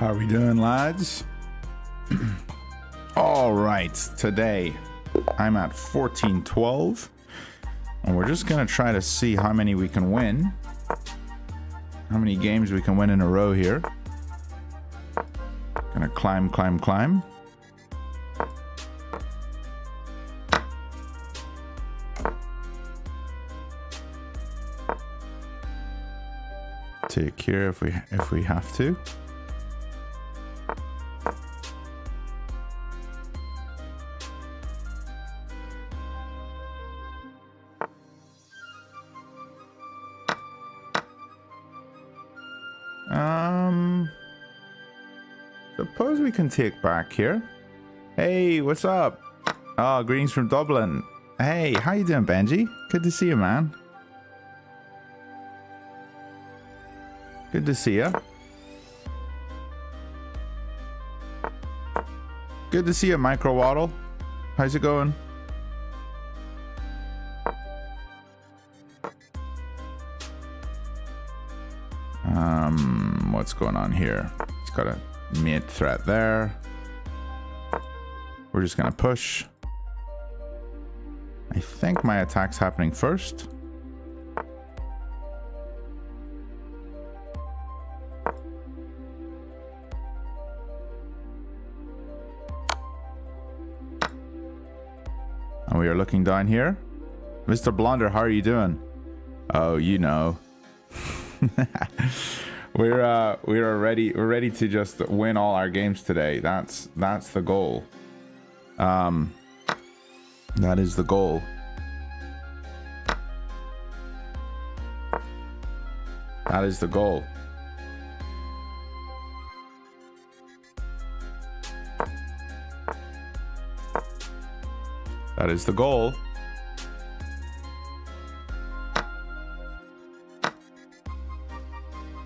How are we doing, lads? All right, today I'm at 14-12, and we're just gonna try to see how many we can win, how many games we can win in a row here. Gonna climb. Take here if we have to. Suppose we can take back here. Hey, what's up? Oh, greetings from Dublin. Hey, how you doing, Benji? Good to see you, man. Good to see you. Good to see you, Micro Waddle. How's it going? What's going on here? He's got a mid threat there. We're just gonna push. I think my attack's happening first. And we are looking down here. Mr. Blonder, how are you doing? Oh, you know. We're ready to just win all our games today. That's the goal. That is the goal. That is the goal. That is the goal.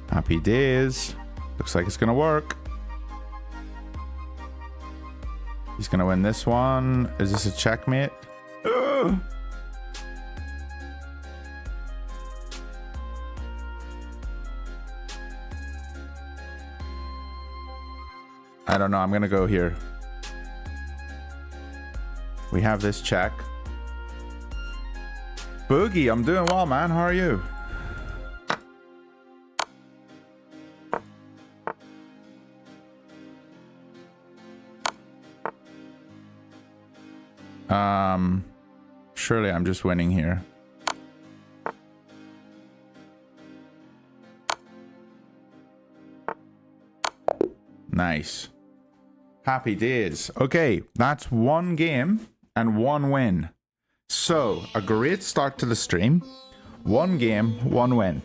Happy days. Looks like it's gonna work. He's gonna win this one. Is this a checkmate? Ugh. I don't know. I'm gonna go here. We have this check. Boogie, I'm doing well, man. How are you? Surely I'm just winning here. Nice. Happy days. Okay, that's one game and one win. So, a great start to the stream. One game, one win.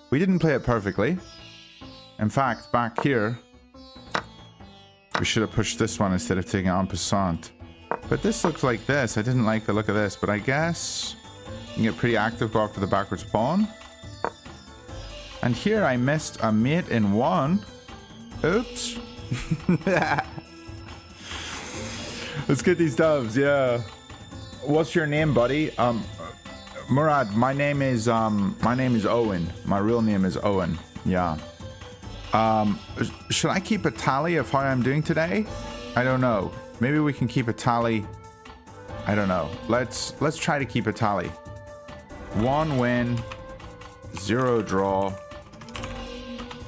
We didn't play it perfectly. In fact, back here, we should have pushed this one instead of taking en passant. But this looks like this. I didn't like the look of this, but I guess you can get pretty active, go after the backwards pawn. And here I missed a mate in one. Oops. Let's get these doves, yeah. What's your name, buddy? Murad, my name is Owen. My real name is Owen. Yeah. Should I keep a tally of how I'm doing today? I don't know. Maybe we can keep a tally. I don't know. Let's try to keep a tally. 1 win, 0 draw,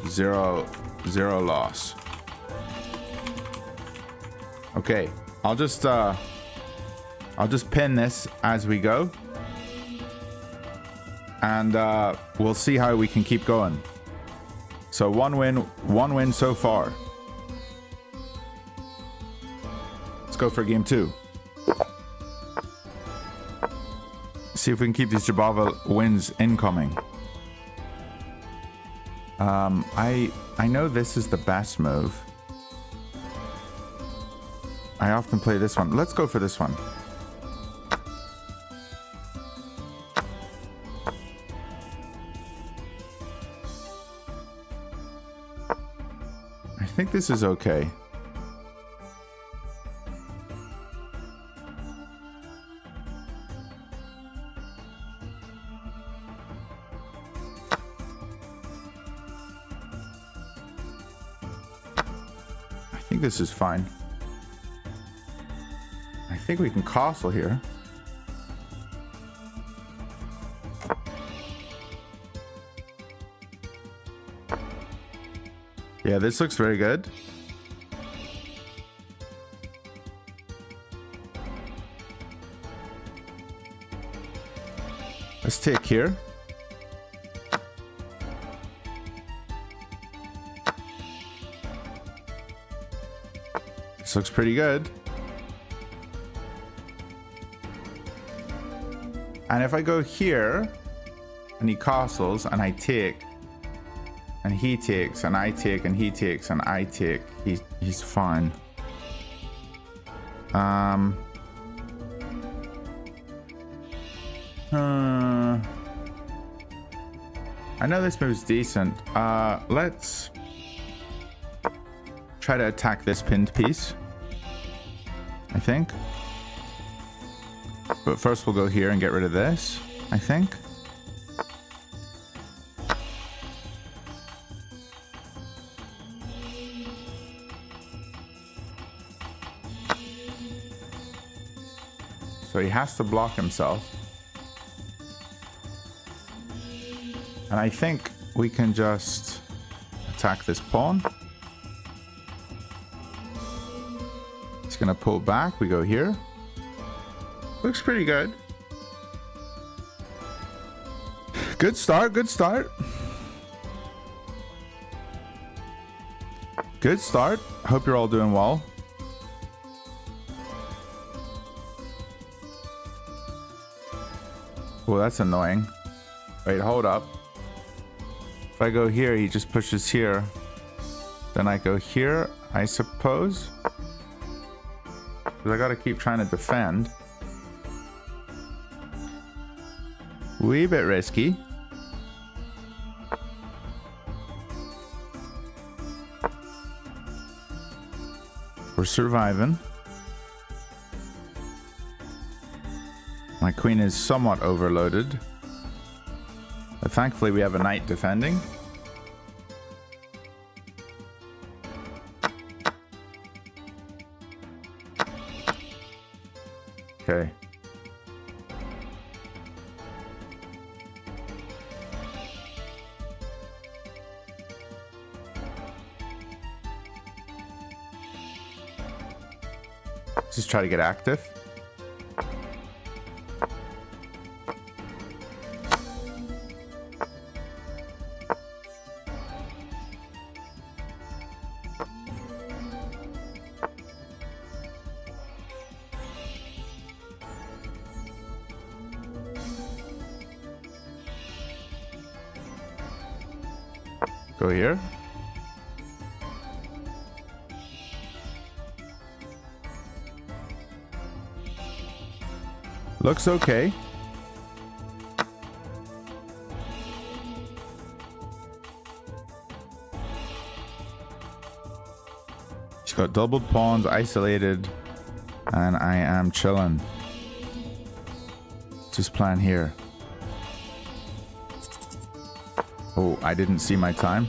0 loss. Okay, I'll just pin this as we go, and we'll see how we can keep going. So 1 win so far. Let's go for game 2. See if we can keep these Jabava wins incoming. I know this is the best move. I often play this one. Let's go for this one. I think this is okay. think this is fine. I think we can castle here. Yeah, this looks very good. Let's take here. This looks pretty good. And if I go here and he castles and I take and he takes and I take and he takes and I take, he's fine. I know this move's decent. Let's try to attack this pinned piece, I think. But first we'll go here and get rid of this, I think. So he has to block himself. And I think we can just attack this pawn. It's gonna pull back. We go here. Looks pretty good. Good start, good start. Good start. Hope you're all doing well. Oh, that's annoying. Wait, hold up. If I go here, he just pushes here. Then I go here, I suppose. Because I gotta keep trying to defend. Wee bit risky. We're surviving. My queen is somewhat overloaded. But thankfully we have a knight defending. Okay. Just try to get active. Go here. Looks okay. He's got doubled pawns, isolated, and I am chilling. Just plan here. Oh, I didn't see my time.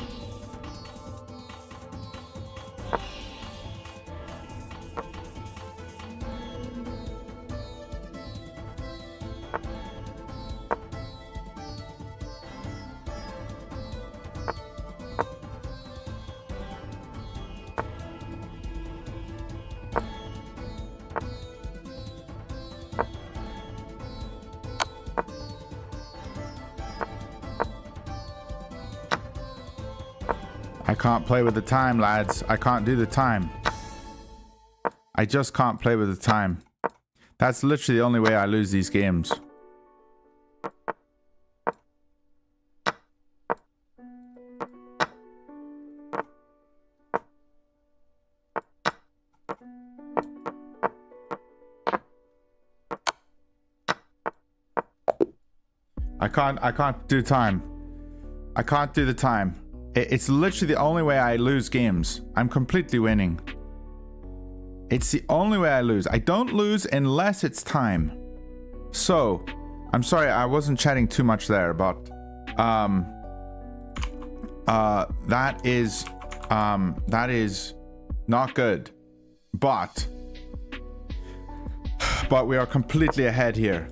I can't play with the time, lads. I can't do the time. I just can't play with the time. That's literally the only way I lose these games. I can't do time. I can't do the time. It's literally the only way I lose games. I'm completely winning. It's the only way I lose. I don't lose unless it's time. So, I'm sorry, I wasn't chatting too much there, but that is Not good. But we are completely ahead here.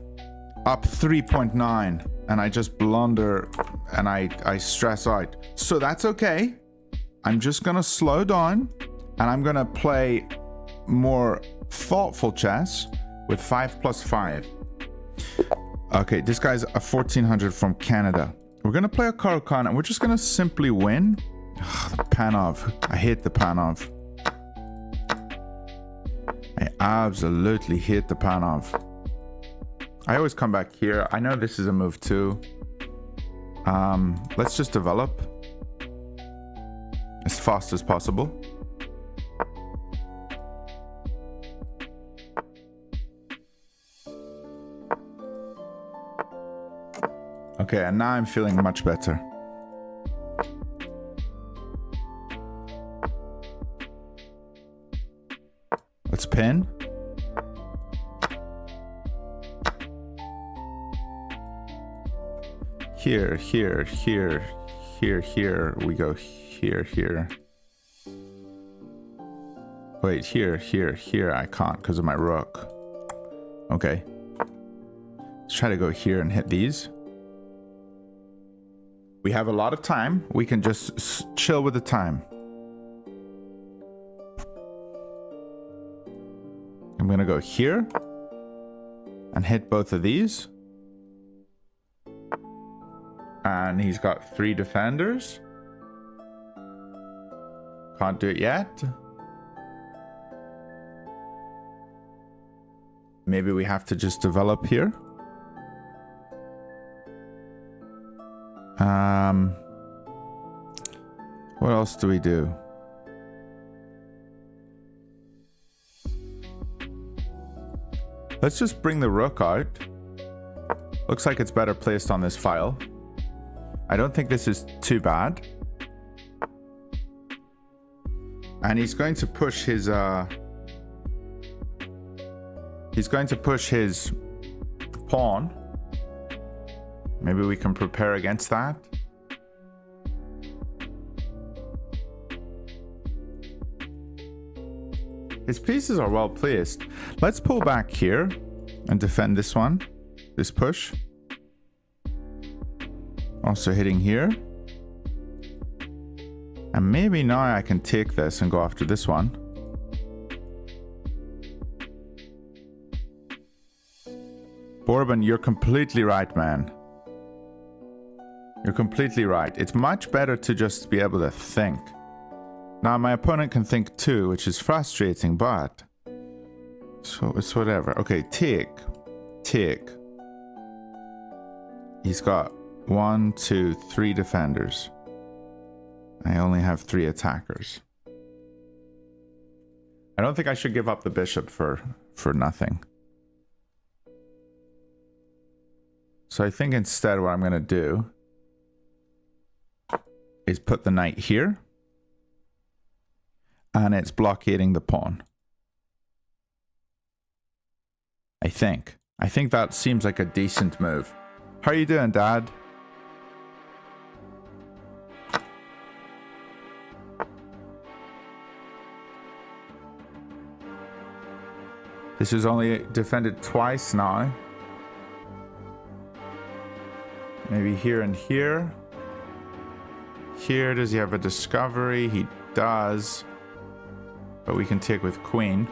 Up 3.9. And I just blunder and I stress out. So that's okay. I'm just going to slow down and I'm going to play more thoughtful chess with 5+5. Okay, this guy's a 1400 from Canada. We're going to play a Caro-Kann and we're just going to simply win. Ugh, the Panov. I hate the Panov. I absolutely hate the Panov. I always come back here. I know this is a move too. Let's just develop as fast as possible. Okay, and now I'm feeling much better. Let's pin. Here, here, here, here, here. We go here, here. Wait, here, here, here. I can't because of my rook. Okay. Let's try to go here and hit these. We have a lot of time. We can just chill with the time. I'm going to go here and hit both of these. And he's got 3 defenders. Can't do it yet. Maybe we have to just develop here. What else do we do? Let's just bring the rook out. Looks like it's better placed on this file. I don't think this is too bad. And he's going to push his pawn. Maybe we can prepare against that. His pieces are well placed. Let's pull back here and defend this one. This push. Also hitting here. And maybe now I can take this and go after this one. Bourbon, you're completely right, man. You're completely right. It's much better to just be able to think. Now, my opponent can think too, which is frustrating, but... so it's whatever. Okay, take. Take. He's got 1, 2, 3 defenders. I only have 3 attackers. I don't think I should give up the bishop for nothing. So I think instead what I'm going to do is put the knight here. And it's blockading the pawn. I think that seems like a decent move. How are you doing, Dad? This is only defended twice now. Maybe here and here. Here, does he have a discovery? He does. But we can take with queen.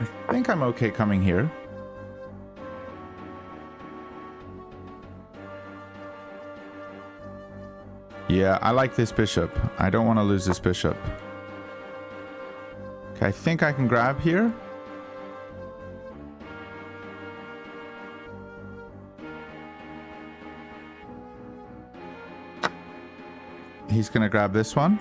I think I'm okay coming here. Yeah, I like this bishop. I don't want to lose this bishop. Okay, I think I can grab here. He's gonna grab this one.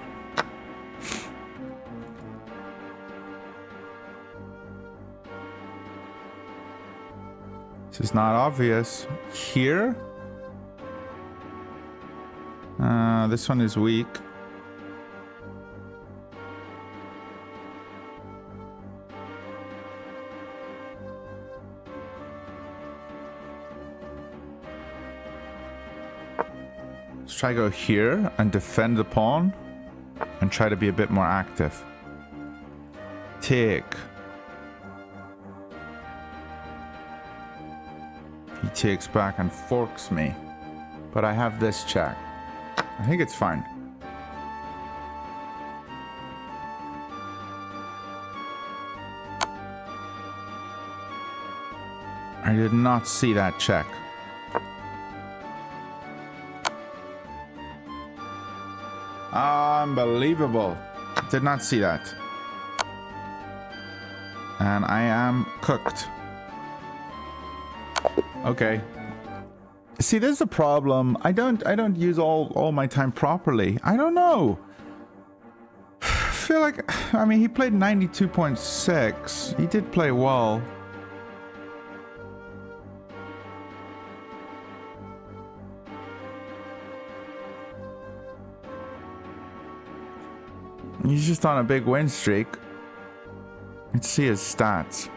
This is not obvious. Here? This one is weak. Let's try go here and defend the pawn and try to be a bit more active. Take. He takes back and forks me. But I have this check. I think it's fine. I did not see that check. Unbelievable. Did not see that. And I am cooked. Okay. See, there's a problem. I don't use all my time properly. I don't know. I feel like, I mean, he played 92.6. He did play well. He's just on a big win streak. Let's see his stats.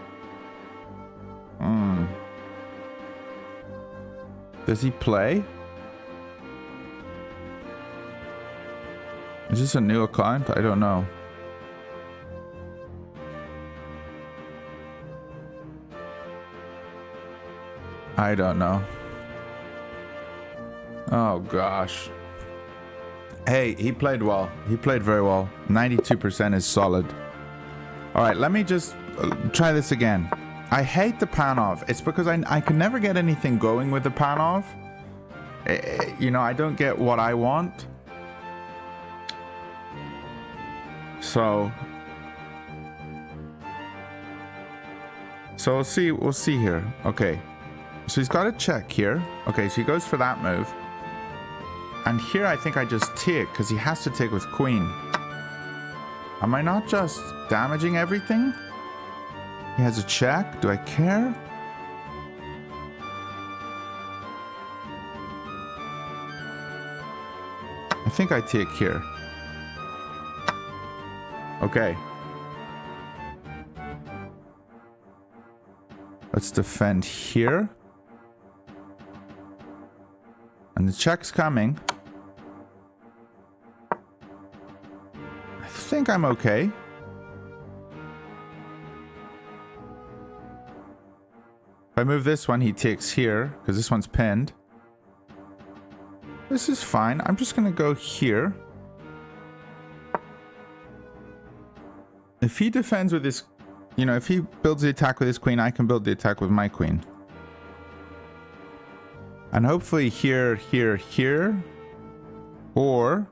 Does he play? Is this a new account? I don't know. I don't know. Oh gosh. Hey, he played well. He played very well. 92% is solid. All right, let me just try this again. I hate the Panov. It's because I can never get anything going with the Panov. You know, I don't get what I want. So we'll see here. Okay. So he's got a check here. Okay, so he goes for that move. And here I think I just take, because he has to take with queen. Am I not just damaging everything? He has a check. Do I care? I think I take here. Okay. Let's defend here. And the check's coming. I think I'm okay. If I move this one, he takes here, because this one's pinned. This is fine. I'm just going to go here. If he defends with his... You know, if he builds the attack with his queen, I can build the attack with my queen. And hopefully here, here, here. Or...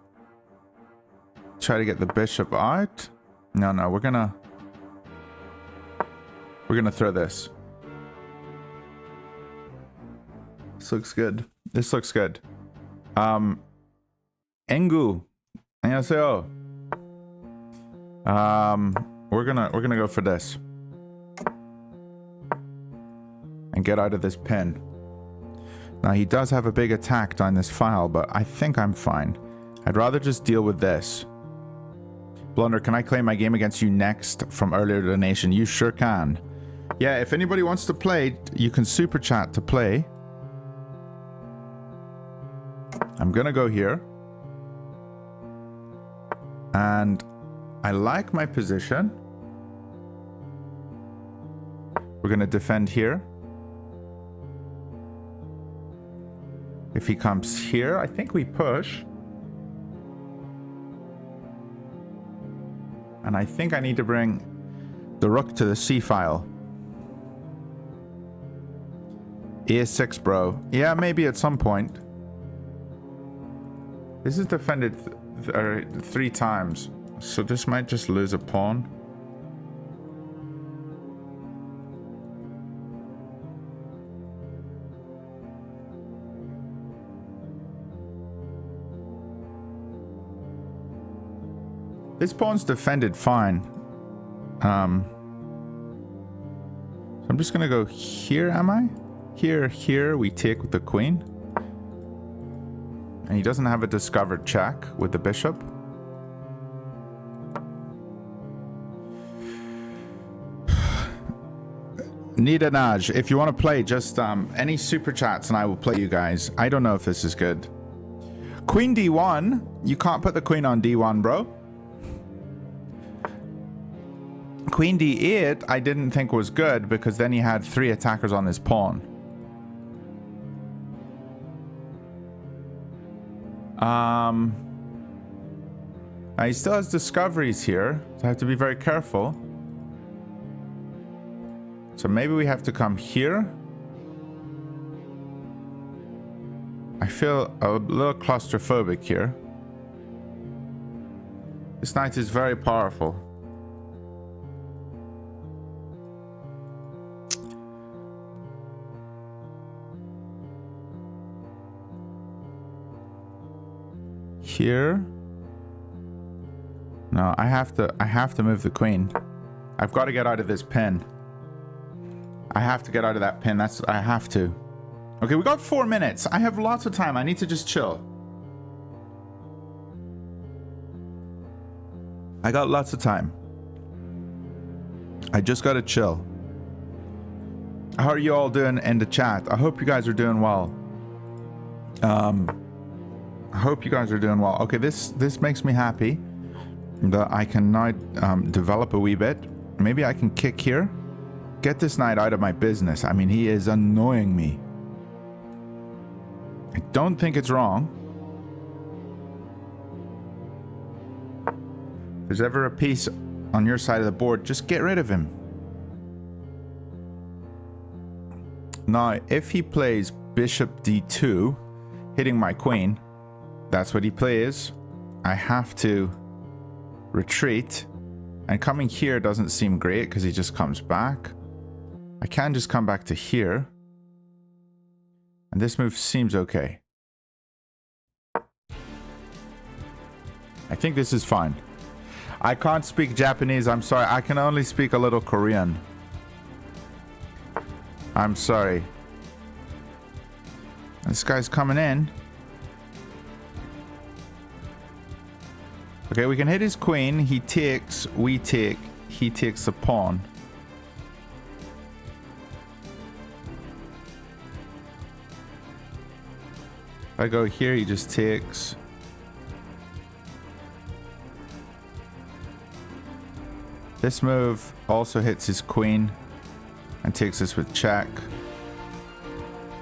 try to get the bishop out. No, we're gonna throw this. This looks good. This looks good. Engu. 안녕하세요. We're gonna go for this. And get out of this pin. Now he does have a big attack down this file, but I think I'm fine. I'd rather just deal with this. Blunder, can I claim my game against you next from earlier donation? You sure can. Yeah, if anybody wants to play, you can super chat to play. I'm gonna go here. And I like my position. We're gonna defend here. If he comes here, I think we push. And I think I need to bring the rook to the c file. E6, bro. Yeah, maybe at some point. This is defended 3 times, so this might just lose a pawn. This pawn's defended fine. So I'm just gonna go here, am I? Here, we take with the queen. And he doesn't have a discovered check with the bishop. Nida Naj, if you want to play, just any super chats and I will play you guys. I don't know if this is good. Queen d1. You can't put the queen on d1, bro. Queen d8 I didn't think was good because then he had 3 attackers on his pawn. He still has discoveries here, so I have to be very careful. So maybe we have to come here. I feel a little claustrophobic here. This knight is very powerful. Here. No, I have to move the queen. I've got to get out of this pin. I have to get out of that pin. I have to. Okay, we got 4 minutes. I have lots of time. I need to just chill. I got lots of time. I just gotta chill. How are you all doing in the chat? I hope you guys are doing well. I hope you guys are doing well. Okay, this makes me happy that I can now develop a wee bit. Maybe I can kick here. Get this knight out of my business. I mean, he is annoying me. I don't think it's wrong. If there's ever a piece on your side of the board, just get rid of him. Now, if he plays bishop d2, hitting my queen, that's what he plays. I have to retreat. And coming here doesn't seem great because he just comes back. I can just come back to here. And this move seems okay. I think this is fine. I can't speak Japanese. I'm sorry. I can only speak a little Korean. I'm sorry. This guy's coming in. Okay, we can hit his queen. He takes, we take, he takes the pawn. If I go here, he just takes. This move also hits his queen and takes us with check.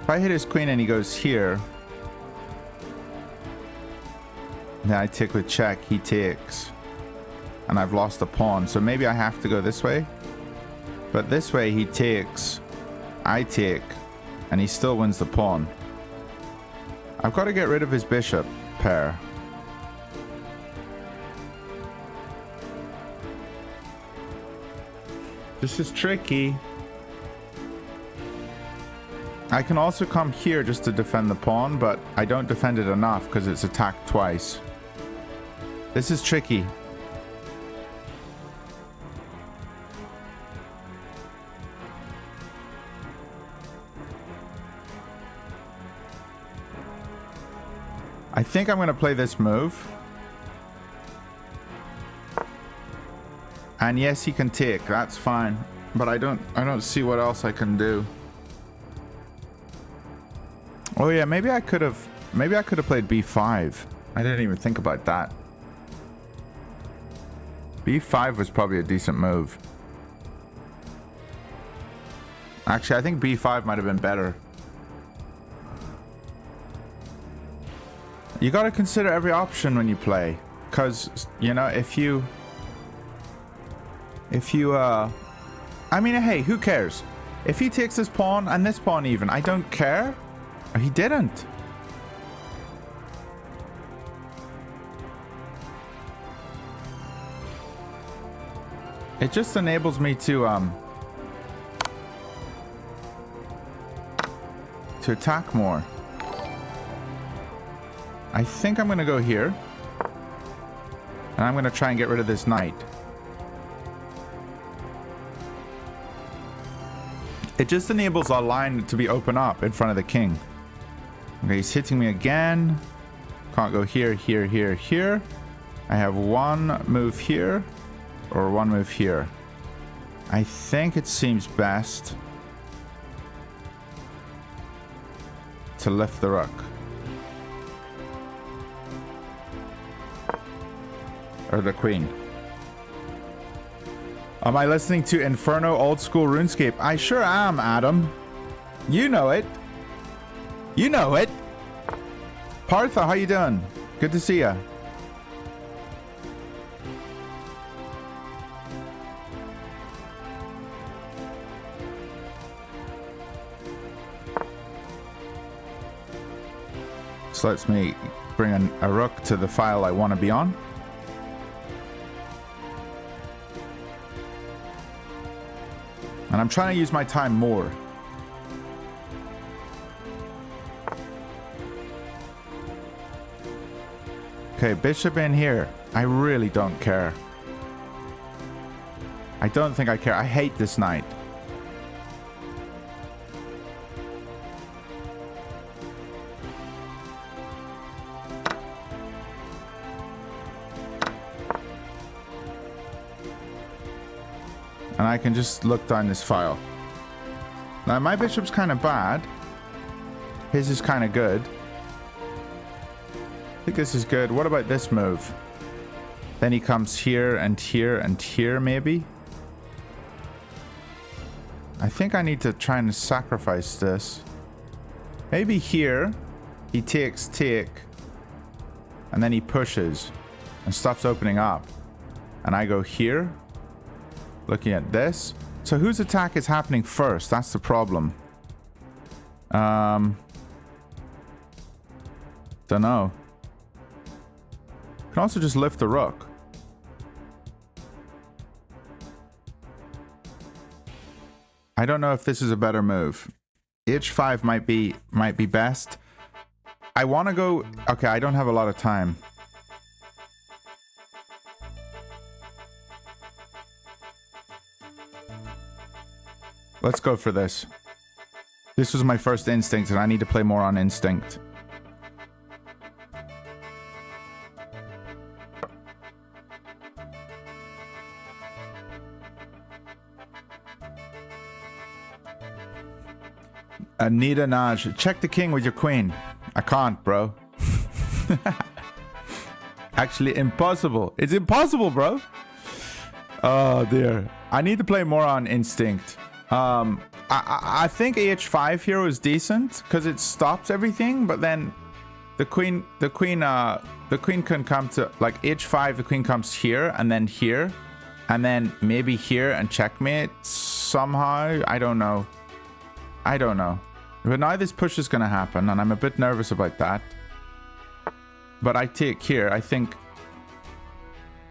If I hit his queen and he goes here, then I take with check, he takes. And I've lost a pawn, so maybe I have to go this way. But this way he takes, I take, and he still wins the pawn. I've got to get rid of his bishop pair. This is tricky. I can also come here just to defend the pawn, but I don't defend it enough because it's attacked twice. This is tricky. I think I'm going to play this move. And yes, he can take. That's fine. But I don't see what else I can do. Oh yeah, maybe I could have played b5. I didn't even think about that. b5 was probably a decent move. Actually, I think b5 might have been better. You gotta consider every option when you play. Because, you know, if you I mean, hey, who cares? If he takes this pawn and this pawn even, I don't care. He didn't. It just enables me to attack more. I think I'm gonna go here. And I'm gonna try and get rid of this knight. It just enables our line to be open up in front of the king. Okay, he's hitting me again. Can't go here, here, here, here. I have one move here or one move here. I think it seems best to lift the rook. Or the queen. Am I listening to Inferno Old School RuneScape? I sure am, Adam. You know it. You know it. Partha, how you doing? Good to see ya. So lets me bring a rook to the file I want to be on. And I'm trying to use my time more. Okay, bishop in here. I really don't care. I don't think I care. I hate this knight. And I can just look down this file. Now, my bishop's kind of bad. His is kind of good. I think this is good. What about this move? Then he comes here and here and here, maybe? I think I need to try and sacrifice this. Maybe here, he takes take, and then he pushes, and stuff's opening up. And I go here, looking at this. So whose attack is happening first? That's the problem. Don't know. Can also just lift the rook. I don't know if this is a better move. H5 might be best. I want to go. Okay, I don't have a lot of time. Let's go for this. This was my first instinct, and I need to play more on instinct. Anita Naj, check the king with your queen. I can't, bro. Actually, impossible. It's impossible, bro. Oh, dear. I need to play more on instinct. I think h5 here was decent because it stops everything, but then the queen can come to like h5. The queen comes here and then maybe here and checkmate somehow. I don't know. But now this push is gonna happen, and I'm a bit nervous about that. But I take here. I think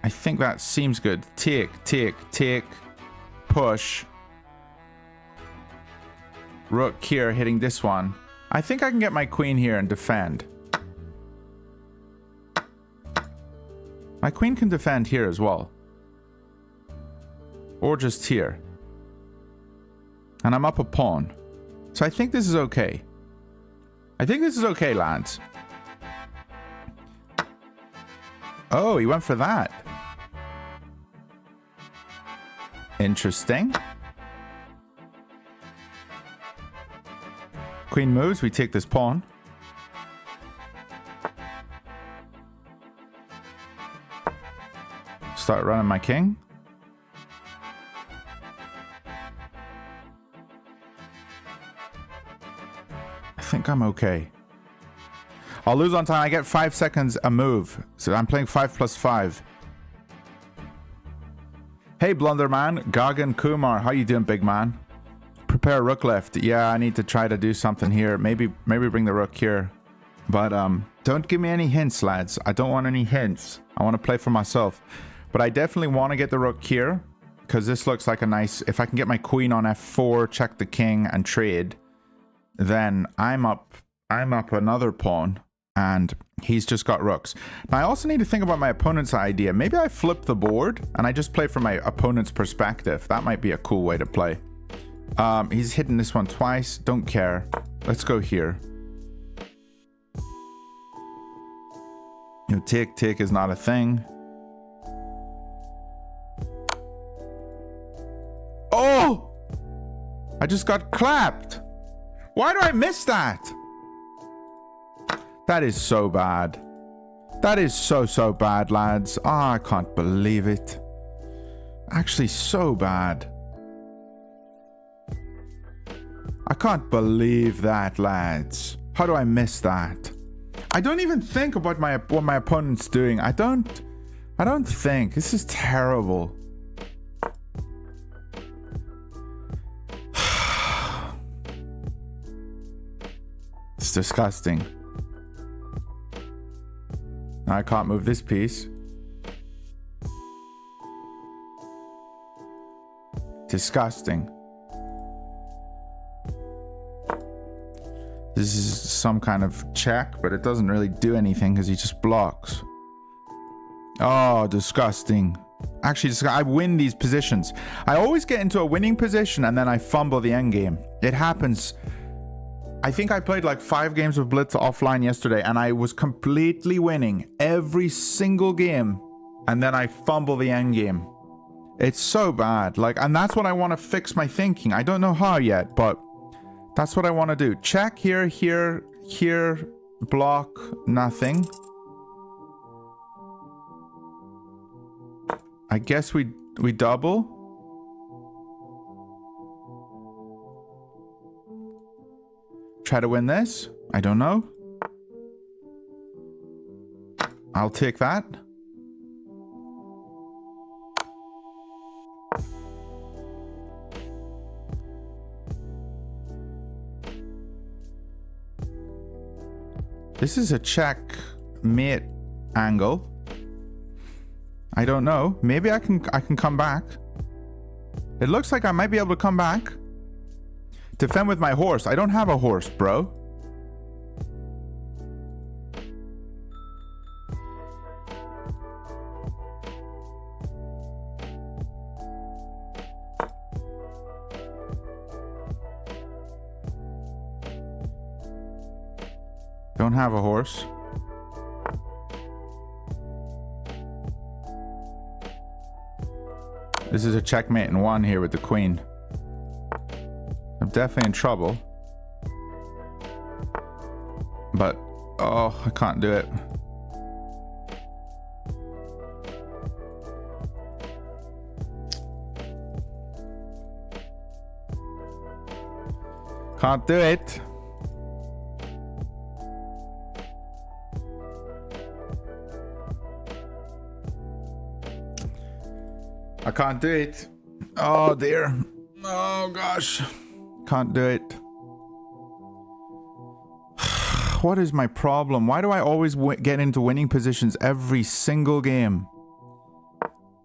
that seems good. Take, push. Rook here hitting this one. I think I can get my queen here and defend. My queen can defend here as well. Or just here. And I'm up a pawn. So I think this is okay. I think this is okay, lads. Oh, he went for that. Interesting. Queen moves, we take this pawn. Start running my king. I think I'm okay. I'll lose on time. I get 5 seconds a move. So I'm playing 5+5. Hey, Blunderman. Gagan Kumar. How you doing, big man? Prepare rook left. Yeah, I need to try to do something here. Maybe bring the rook here. But don't give me any hints, lads. I don't want any hints. I want to play for myself. But I definitely want to get the rook here, because this looks like a nice... If I can get my queen on f4, check the king, and trade, then I'm up another pawn, and he's just got rooks. Now, I also need to think about my opponent's idea. Maybe I flip the board, and I just play from my opponent's perspective. That might be a cool way to play. He's hitting this one twice. Don't care. Let's go here. You know, take is not a thing. Oh! I just got clapped. Why do I miss that? That is so bad. That is so bad, lads. Oh, I can't believe it. Actually, so bad. I can't believe that, lads. How do I miss that? I don't even think about what my opponent's doing. I don't think. This is terrible. It's disgusting. Now I can't move this piece. Disgusting. This is some kind of check, but it doesn't really do anything because he just blocks. Oh, disgusting. Actually, I win these positions. I always get into a winning position and then I fumble the endgame. It happens. I think I played like 5 games of Blitz offline yesterday and I was completely winning every single game and then I fumble the endgame. It's so bad. Like, and that's what I want to fix my thinking. I don't know how yet, but that's what I want to do. Check here, here, here, block, nothing. I guess we double. Try to win this. I don't know. I'll take that. This is a checkmate angle. I don't know. Maybe I can come back. It looks like I might be able to come back. Defend with my horse. I don't have a horse, bro. Don't have a horse. This is a checkmate in 1 here with the queen. I'm definitely in trouble. But, oh, I can't do it. Can't do it. I can't do it. Oh dear. Oh gosh. Can't do it. What is my problem? Why do I always get into winning positions every single game?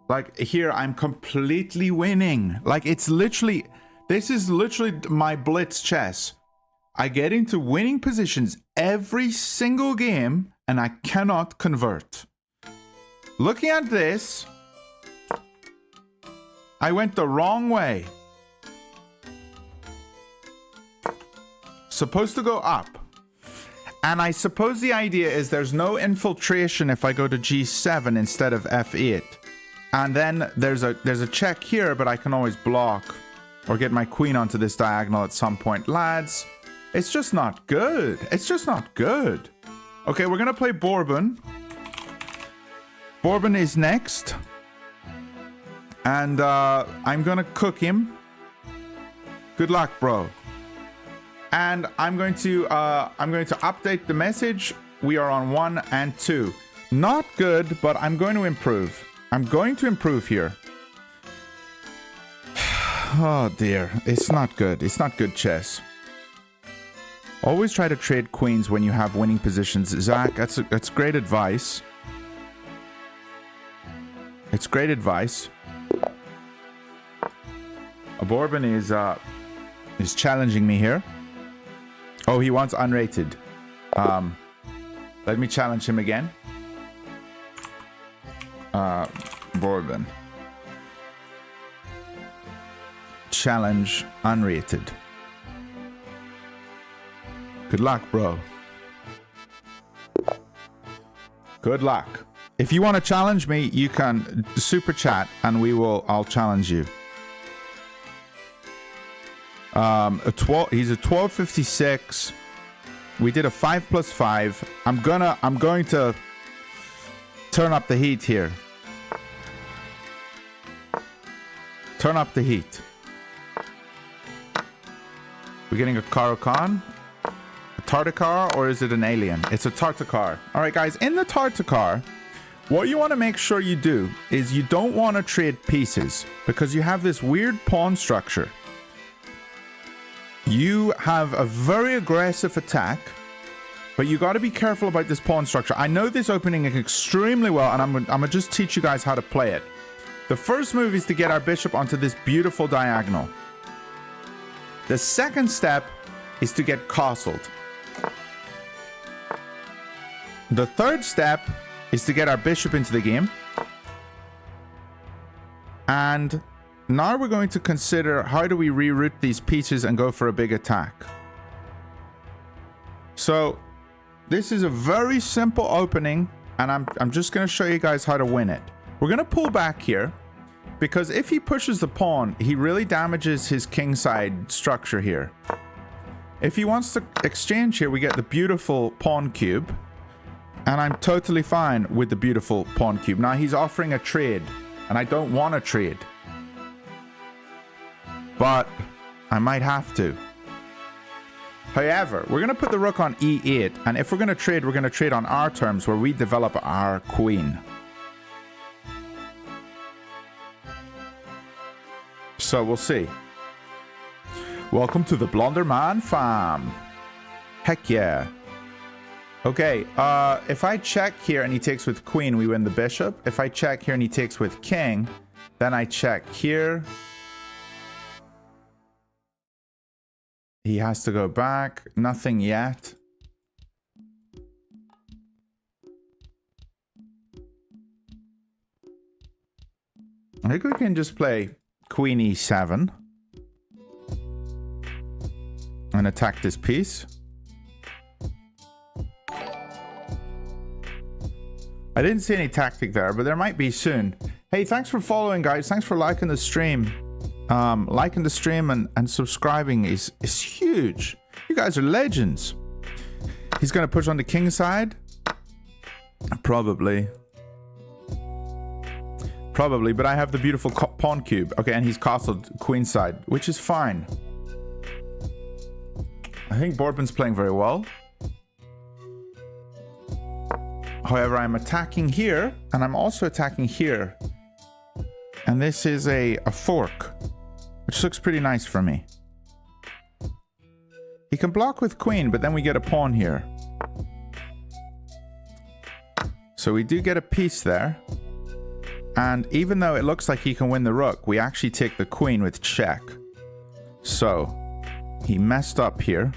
Like here, I'm completely winning. Like it's literally, this is literally my Blitz chess. I get into winning positions every single game and I cannot convert. Looking at this, I went the wrong way. Supposed to go up. And I suppose the idea is there's no infiltration if I go to G7 instead of F8. And then there's a check here, but I can always block or get my queen onto this diagonal at some point. Lads, it's just not good. It's just not good. Okay, we're gonna play Bourbon. Bourbon is next. And I'm gonna cook him. Good luck, bro. And I'm going to update the message. We are on 1 and 2. Not good, but I'm going to improve. I'm going to improve here. Oh dear, it's not good. It's not good chess. Always try to trade queens when you have winning positions. Zach, that's great advice. It's great advice. Bourbon is challenging me here. Oh, he wants unrated. Let me challenge him again. Bourbon. Challenge unrated. Good luck, bro. Good luck. If you want to challenge me, you can super chat and I'll challenge you. He's a 1256. We did a 5+5. I'm going to turn up the heat here. Turn up the heat. We're getting a Caro-Kann, a Tartacar, or is it an alien? It's a Tartacar. All right, guys, in the Tartacar, what you want to make sure you do is you don't want to trade pieces because you have this weird pawn structure. You have a very aggressive attack, but you got to be careful about this pawn structure. I know this opening extremely well, and I'm gonna just teach you guys how to play it. The first move is to get our bishop onto this beautiful diagonal. The second step is to get castled. The third step is to get our bishop into the game. And now we're going to consider how do we reroute these pieces and go for a big attack. So this is a very simple opening, and I'm just going to show you guys how to win it. We're going to pull back here, because if he pushes the pawn, he really damages his kingside structure here. If he wants to exchange here, we get the beautiful pawn cube, and I'm totally fine with the beautiful pawn cube. Now he's offering a trade, and I don't want to trade, but I might have to. However, we're going to put the rook on e8, and if we're going to trade on our terms where we develop our queen. So we'll see. Welcome to the Blunderman farm. Heck yeah. Okay, if I check here and he takes with queen, we win the bishop. If I check here and he takes with king, then I check here. He has to go back. Nothing yet. I think we can just play queen e7 and attack this piece. I didn't see any tactic there, but there might be soon. Hey, thanks for following, guys. Thanks for liking the stream. Liking the stream and subscribing is huge. You guys are legends. He's going to push on the king side. Probably, but I have the beautiful pawn cube. Okay, and he's castled queen side, which is fine. I think Boardman's playing very well. However, I'm attacking here, and I'm also attacking here. And this is a fork, which looks pretty nice for me. He can block with queen, but then we get a pawn here. So we do get a piece there. And even though it looks like he can win the rook, we actually take the queen with check. So he messed up here.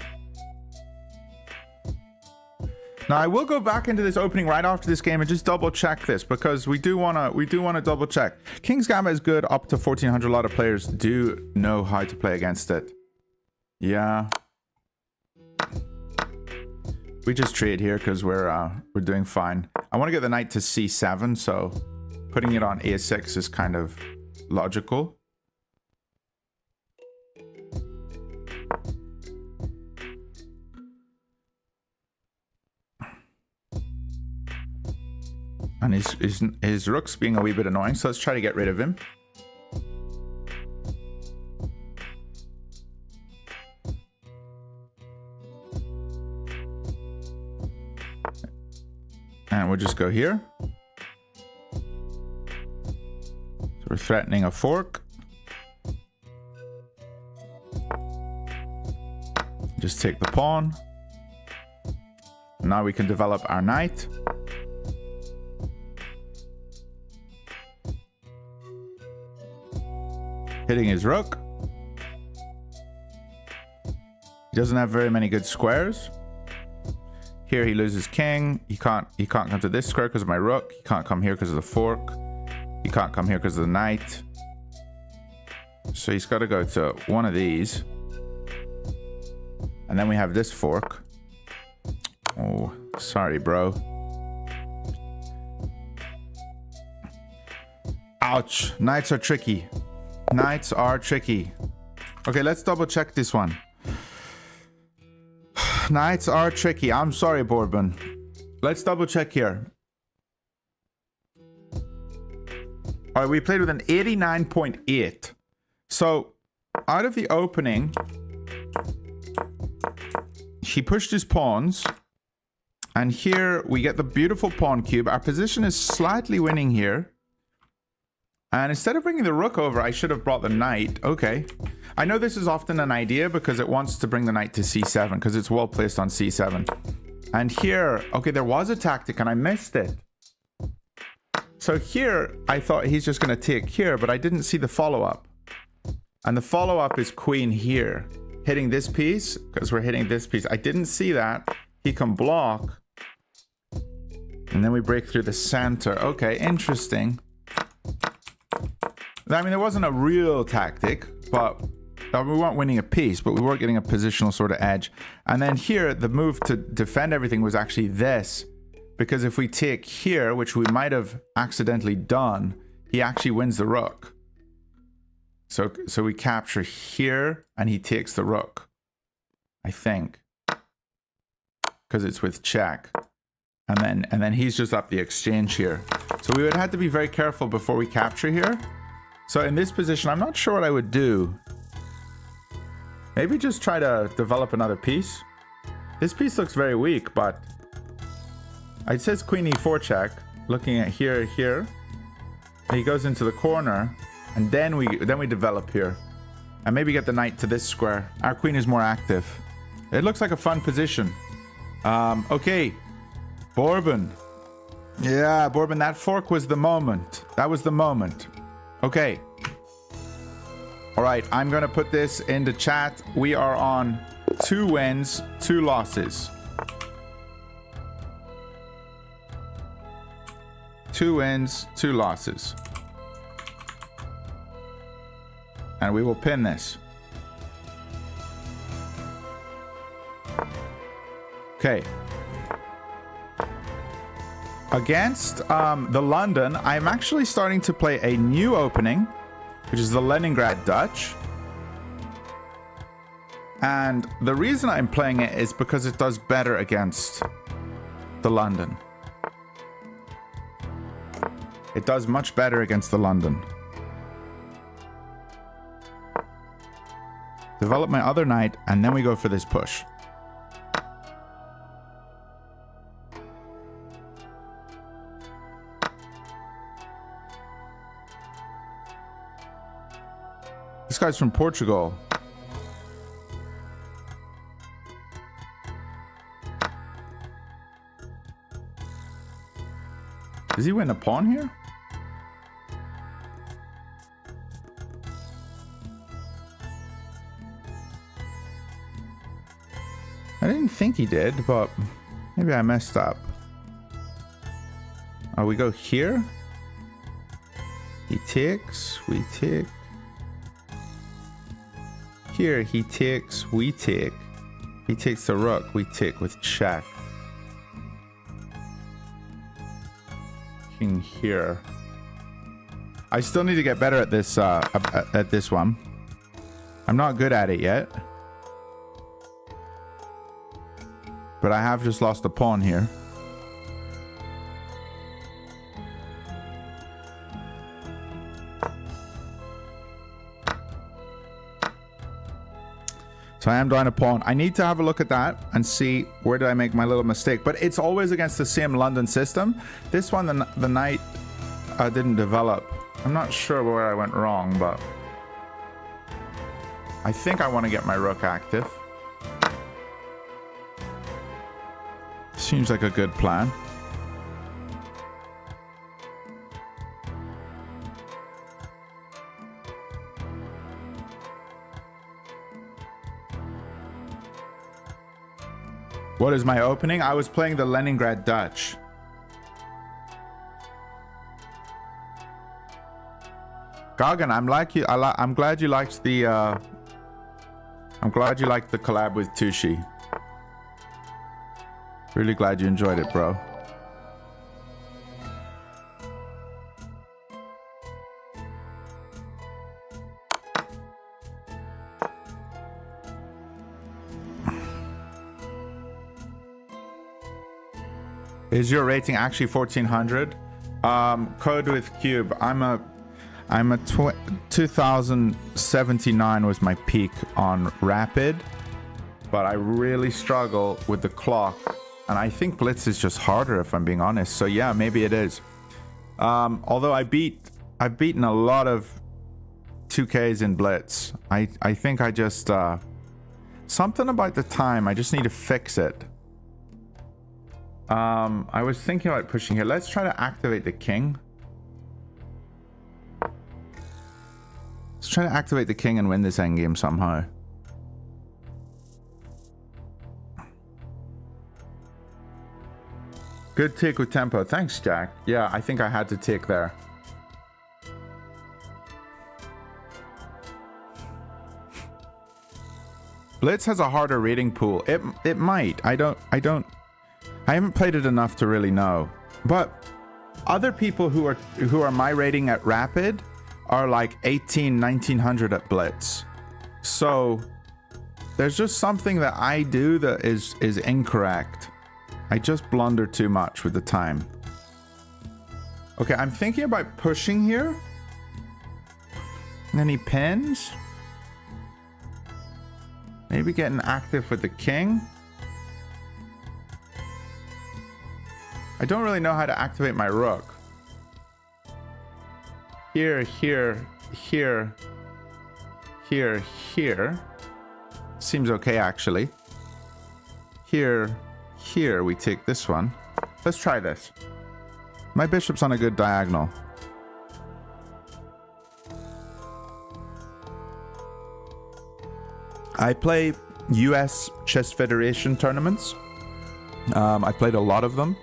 Now I will go back into this opening right after this game and just double check this, because we do want to double check. King's Gambit is good up to 1400. A lot of players do know how to play against it. Yeah. We just trade here because we're doing fine. I want to get the knight to c7, so putting it on a6 is kind of logical. And his rook's being a wee bit annoying, so let's try to get rid of him. And we'll just go here. So we're threatening a fork. Just take the pawn. Now we can develop our knight. Hitting his rook. He doesn't have very many good squares. Here he loses king. He can't come to this square because of my rook. He can't come here because of the fork. He can't come here because of the knight. So he's got to go to one of these. And then we have this fork. Oh, sorry, bro. Ouch. Knights are tricky. Knights are tricky. Okay, let's double check this one. Knights are tricky. I'm sorry, Boardman. Let's double check here. All right, we played with an 89.8. So out of the opening, he pushed his pawns. And here we get the beautiful pawn cube. Our position is slightly winning here. And instead of bringing the rook over, I should have brought the knight. Okay. I know this is often an idea because it wants to bring the knight to c7 because it's well placed on c7. And here, okay, there was a tactic and I missed it. So here, I thought he's just going to take here, but I didn't see the follow-up. And the follow-up is queen here, hitting this piece because we're hitting this piece. I didn't see that. He can block. And then we break through the center. Okay, interesting. I mean, there wasn't a real tactic, but we weren't winning a piece, but we were getting a positional sort of edge. And then here, the move to defend everything was actually this. Because if we take here, which we might have accidentally done, he actually wins the rook. So we capture here, and he takes the rook. I think. Because it's with check. And then he's just up the exchange here. So we would have to be very careful before we capture here. So in this position, I'm not sure what I would do. Maybe just try to develop another piece. This piece looks very weak, but it says queen e4 check. Looking at here. And he goes into the corner, and then we develop here, and maybe get the knight to this square. Our queen is more active. It looks like a fun position. Okay. Bourbon. Yeah, Bourbon, that fork was the moment. That was the moment. Okay. All right, I'm going to put this into chat. We are on 2 wins, 2 losses. 2 wins, 2 losses. And we will pin this. Okay. Against the London, I'm actually starting to play a new opening, which is the Leningrad Dutch. And the reason I'm playing it is because it does better against the London. It does much better against the London. Develop my other knight, and then we go for this push. This guy's from Portugal. Does he win a pawn here? I didn't think he did, but maybe I messed up. Oh, we go here. He takes, we take. Here he takes, we take. He takes the rook, we take with check. King here. I still need to get better at this one. I'm not good at it yet. But I have just lost a pawn here. So I am drawing a pawn. I need to have a look at that and see where did I make my little mistake. But it's always against the same London system. This one, the knight didn't develop. I'm not sure where I went wrong, but I think I want to get my rook active. Seems like a good plan. What is my opening? I was playing the Leningrad Dutch. Gagan, I'm glad you liked the collab with Tushi. Really glad you enjoyed it, bro. Is your rating actually 1400? Code with Cube. I'm I'm at 2079 was my peak on Rapid, but I really struggle with the clock, and I think Blitz is just harder if I'm being honest. So yeah, maybe it is. Although I've beaten a lot of 2Ks in Blitz. I think I just something about the time. I just need to fix it. I was thinking about pushing here. Let's try to activate the king. Let's try to activate the king and win this endgame somehow. Good take with tempo. Thanks, Jack. Yeah, I think I had to take there. Blitz has a harder rating pool. It might. I haven't played it enough to really know. But other people who are my rating at Rapid are like 1900 at Blitz. So there's just something that I do that is incorrect. I just blunder too much with the time. Okay, I'm thinking about pushing here. And then he pins. Maybe getting active with the king. I don't really know how to activate my rook. Here, here, here, here, here. Seems okay, actually. Here, here, we take this one. Let's try this. My bishop's on a good diagonal. I play US Chess Federation tournaments. I played a lot of them.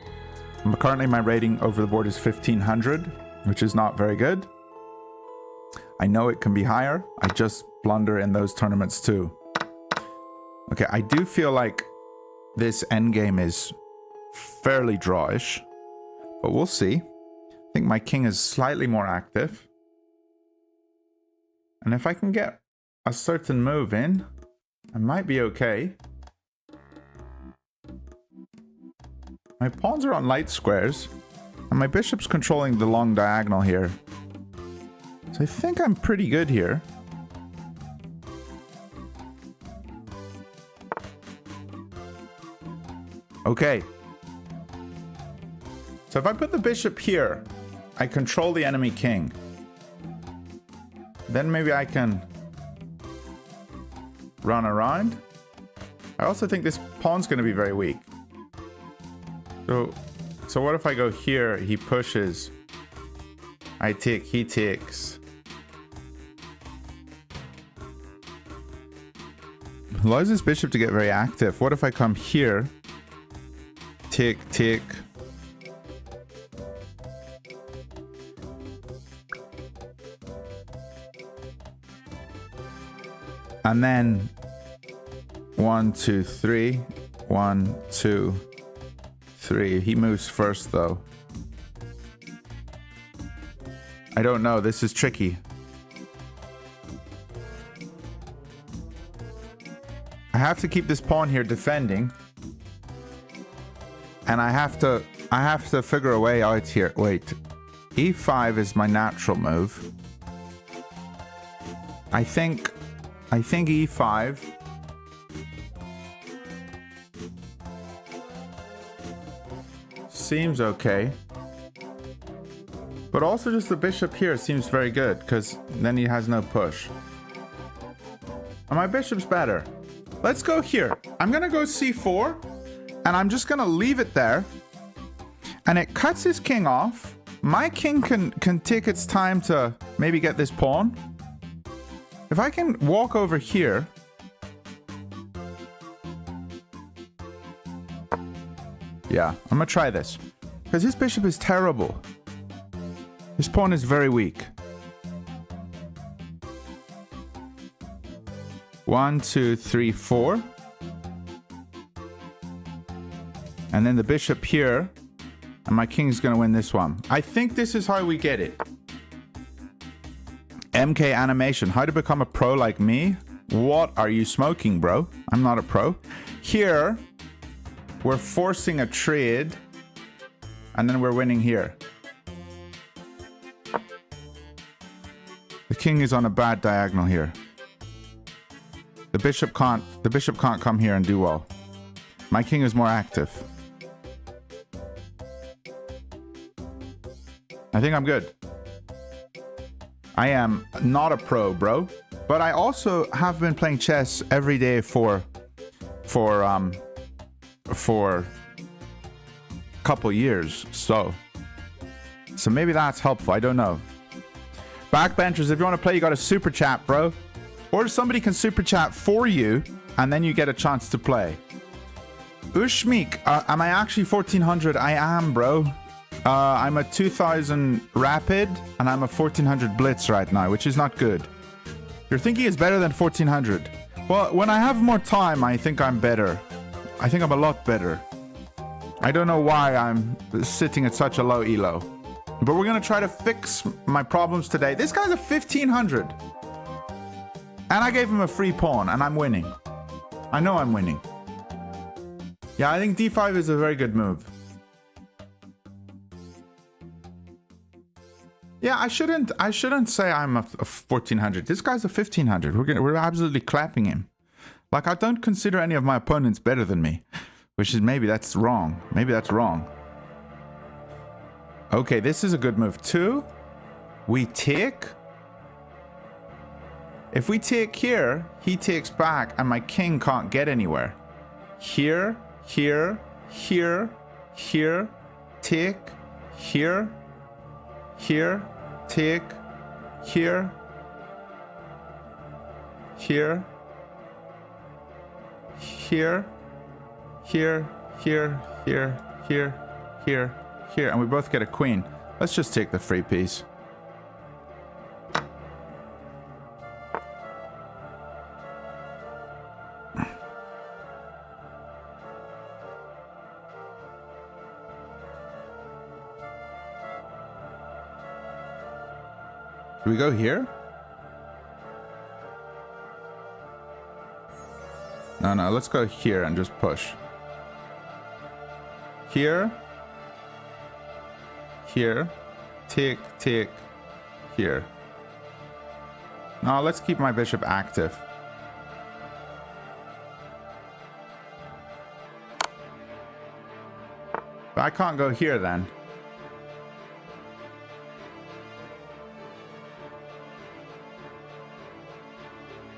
Currently, my rating over the board is 1500, which is not very good. I know it can be higher. I just blunder in those tournaments too. Okay, I do feel like this endgame is fairly drawish, but we'll see. I think my king is slightly more active. And if I can get a certain move in, I might be okay. My pawns are on light squares, and my bishop's controlling the long diagonal here. So I think I'm pretty good here. Okay. So if I put the bishop here, I control the enemy king. Then maybe I can run around. I also think this pawn's going to be very weak. So what if I go here, he pushes, I take, he takes. Allows this bishop to get very active. What if I come here, take, take. And then 1, 2, 3, 1, 2, 3. He moves first though. I don't know. This is tricky. I have to keep this pawn here defending. And I have to figure a way out here. Wait. E5 is my natural move. I think E5. Seems okay. But also just the bishop here seems very good, because then he has no push. And my bishop's better. Let's go here. I'm going to go c4, and I'm just going to leave it there. And it cuts his king off. My king can take its time to maybe get this pawn. If I can walk over here. Yeah, I'm going to try this. Because his bishop is terrible. His pawn is very weak. 1, 2, 3, 4. And then the bishop here. And my king's going to win this one. I think this is how we get it. MK animation. How to become a pro like me? What are you smoking, bro? I'm not a pro. Here, we're forcing a trade. And then we're winning here. king is on a bad diagonal here. The bishop can't come here and do well. My king is more active. I think I'm good. I am not a pro, bro, but I also have been playing chess every day for a couple years, so maybe that's helpful. I don't know. Backbenchers, if you want to play, you got to super chat, bro, or somebody can super chat for you, and then you get a chance to play. Ushmik, am I actually 1400? I am, bro. I'm a 2000 rapid and I'm a 1400 blitz right now, which is not good. You're thinking it's better than 1400. Well, when I have more time, I think I'm better. I think I'm a lot better. I don't know why I'm sitting at such a low elo, but we're gonna try to fix my problems today. This guy's a 1500 and I gave him a free pawn and I'm winning. I know I'm winning. Yeah, I think d5 is a very good move. Yeah, I shouldn't say I'm a 1400. This guy's a 1500. We're absolutely clapping him. Like, I don't consider any of my opponents better than me, which is, maybe that's wrong. Maybe that's wrong. Okay, this is a good move too. We take. If we take here, he takes back and my king can't get anywhere. Here, here, here, here, take, here. Here, take, here, here, here, here, here, here, here, here, here, and we both get a queen. Let's just take the free piece. Do we go here? No, let's go here and just push. Here. Here. Take, take, here. No, let's keep my bishop active. But I can't go here then.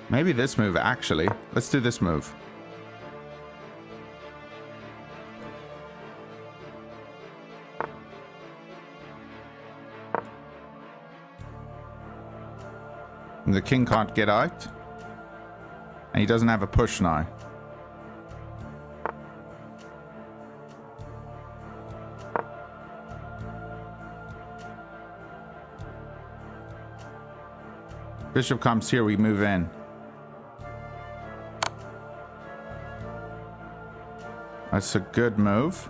Maybe this move, actually. Let's do this move. And the king can't get out. And he doesn't have a push now. Bishop comes here, we move in. That's a good move.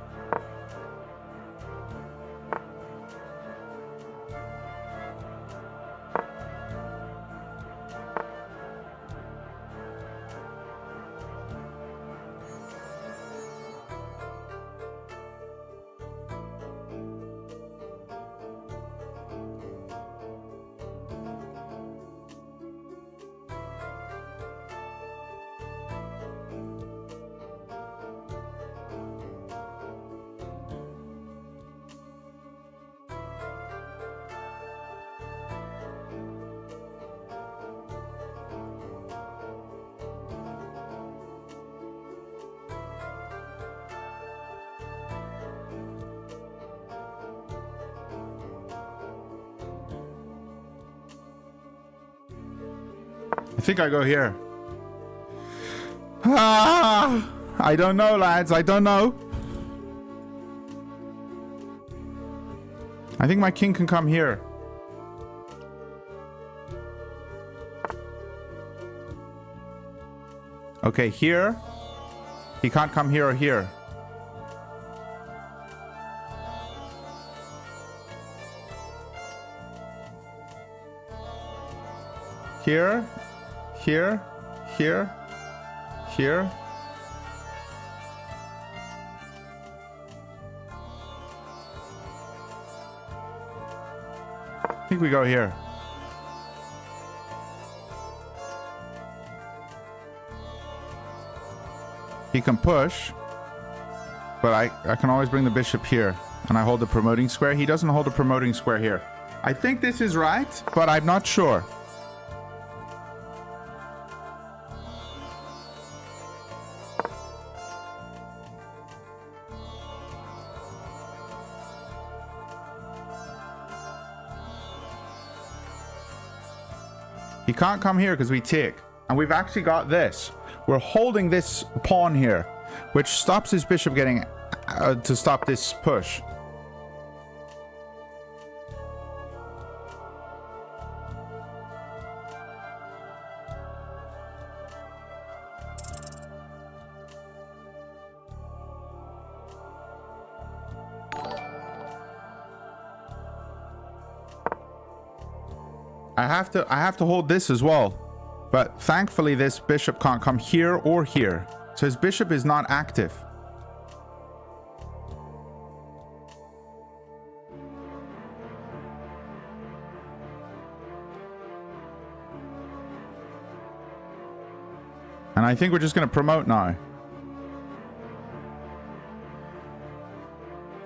I think I go here. I don't know, lads. I don't know. I think my king can come here. Okay, here. He can't come here or here. Here. Here, here, here. I think we go here. he can push. But I can always bring the bishop here. And I hold the promoting square. He doesn't hold a promoting square here. I think this is right, but I'm not sure. He can't come here because we take. And we've actually got this. We're holding this pawn here, which stops his bishop getting to stop this push. I have to hold this as well. But thankfully this bishop can't come here or here. So his bishop is not active. And I think we're just going to promote now.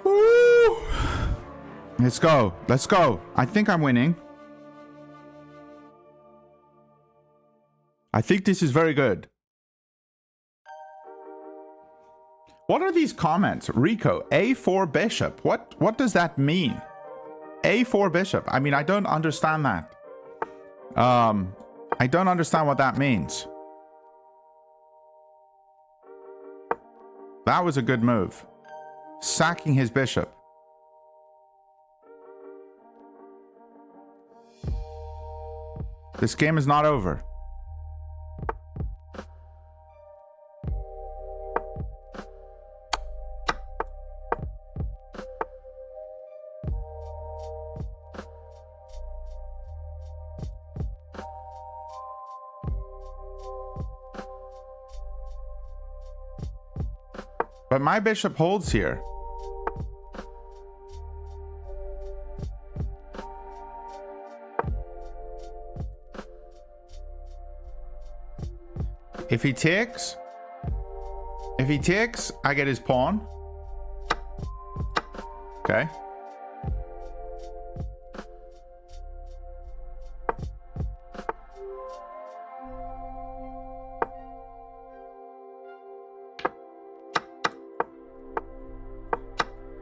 Woo! Let's go. Let's go. I think I'm winning. I think this is very good. What are these comments? Rico, A4 bishop. What does that mean? A4 bishop. I mean, I don't understand that. I don't understand what that means. That was a good move. Sacking his bishop. This game is not over. But my bishop holds here. If he takes, I get his pawn. Okay.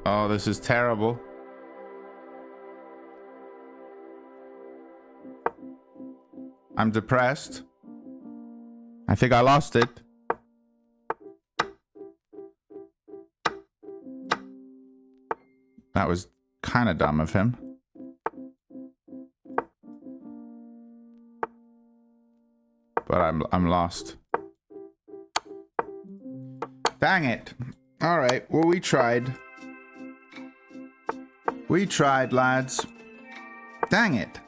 Oh, this is terrible. I'm depressed. I think I lost it. That was kind of dumb of him. But I'm lost. Dang it. All right, well, we tried. We tried, lads. Dang it.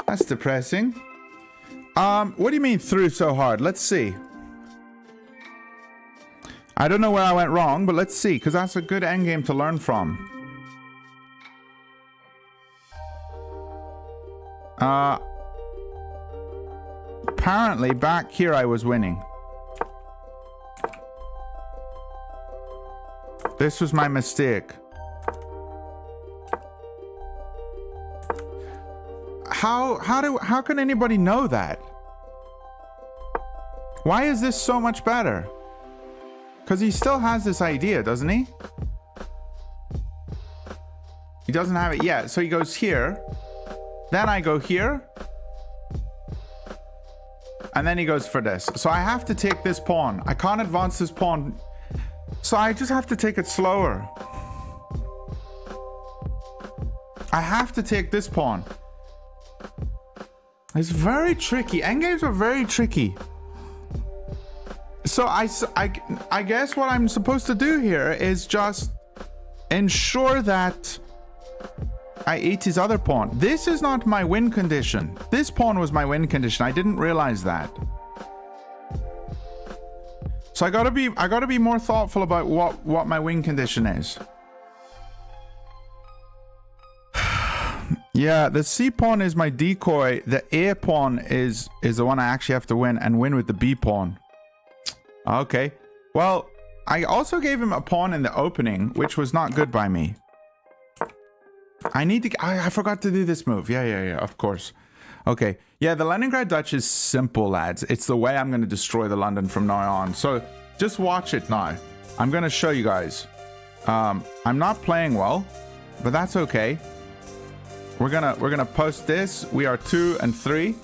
That's depressing. What do you mean threw so hard? Let's see. I don't know where I went wrong, but let's see, because that's a good endgame to learn from. Apparently, back here I was winning. This was my mistake. How can anybody know that? Why is this so much better? Because he still has this idea, doesn't he? He doesn't have it yet. So he goes here. Then I go here. And then he goes for this. So I have to take this pawn. I can't advance this pawn. So I just have to take it slower. I have to take this pawn. It's very tricky. Endgames are very tricky. So I guess what I'm supposed to do here is just ensure that I eat his other pawn. This is not my win condition. This pawn was my win condition. I didn't realize that. So I gotta be more thoughtful about what my win condition is. Yeah, the C pawn is my decoy. The A pawn is the one I actually have to win and win with the B pawn. Okay. Well, I also gave him a pawn in the opening, which was not good by me. I need to... I forgot to do this move. Yeah, of course. Okay. Yeah, the Leningrad Dutch is simple, lads. It's the way I'm going to destroy the London from now on. So just watch it now. I'm going to show you guys. I'm not playing well, but that's okay. We're gonna post this. We are 2 and 3.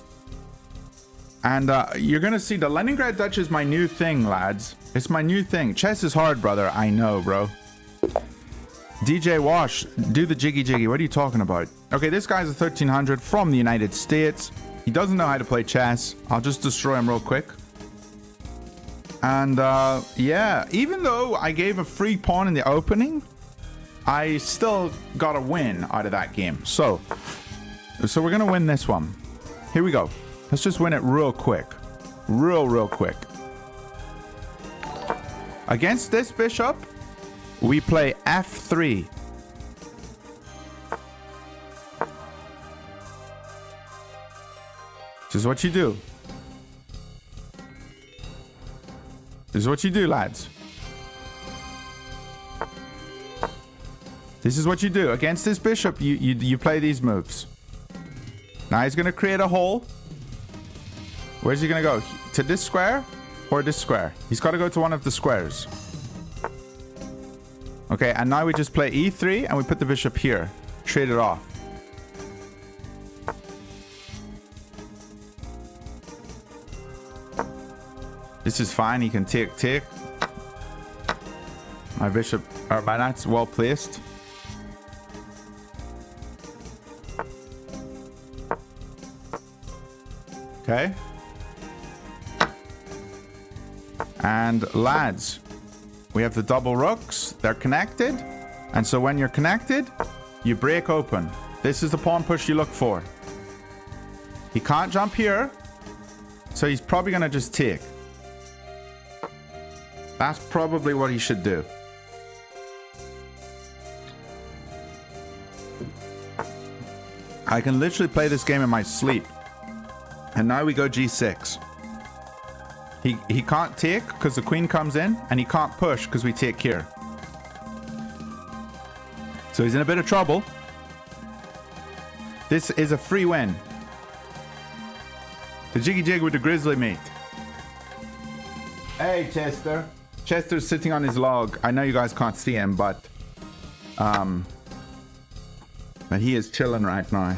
And you're gonna see the Leningrad Dutch is my new thing, lads. It's my new thing. Chess is hard, brother. I know, bro. DJ Wash, do the jiggy jiggy. What are you talking about? Okay, this guy's a 1300 from the United States. He doesn't know how to play chess. I'll just destroy him real quick. And yeah, even though I gave a free pawn in the opening, I still got a win out of that game. So we're gonna win this one. Here we go. Let's just win it real quick. Real quick. Against this bishop, we play f3. This is what you do. This is what you do, lads. This is what you do. Against this bishop, you play these moves. Now he's going to create a hole. Where's he going to go? To this square or this square? He's got to go to one of the squares. Okay, and now we just play e3 and we put the bishop here. Trade it off. This is fine. He can take. My bishop, or my knight's well placed. Okay. And lads, we have the double rooks. They're connected. And so when you're connected, you break open. This is the pawn push you look for. He can't jump here. So he's probably going to just take. That's probably what he should do. I can literally play this game in my sleep. And now we go g6. He can't take because the queen comes in, and he can't push because we take here. So he's in a bit of trouble. This is a free win. The jiggy jig with the grizzly mate. Hey, Chester. Chester's sitting on his log. I know you guys can't see him, but he is chilling right now.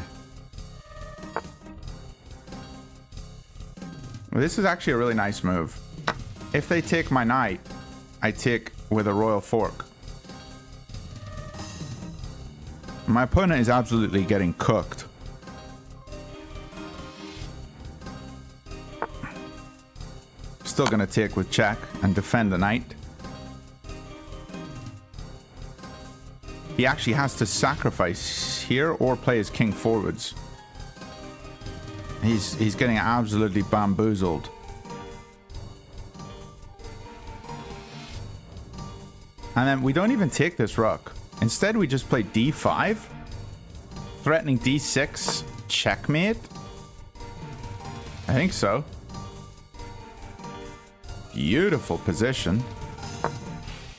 Well, this is actually a really nice move. If they take my knight, I take with a royal fork. My opponent is absolutely getting cooked. Still gonna take with check and defend the knight. He actually has to sacrifice here or play his king forwards. He's getting absolutely bamboozled. And then we don't even take this rook. Instead, we just play d5. Threatening d6. Checkmate. I think so. Beautiful position.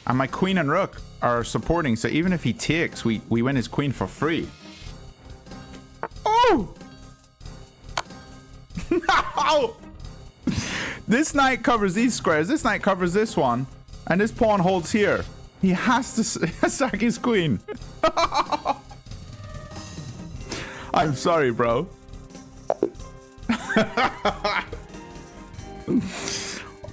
And my queen and rook are supporting, so even if he takes, we win his queen for free. Oh! No! This knight covers these squares. This knight covers this one. And this pawn holds here. He has to sack his queen. I'm sorry, bro.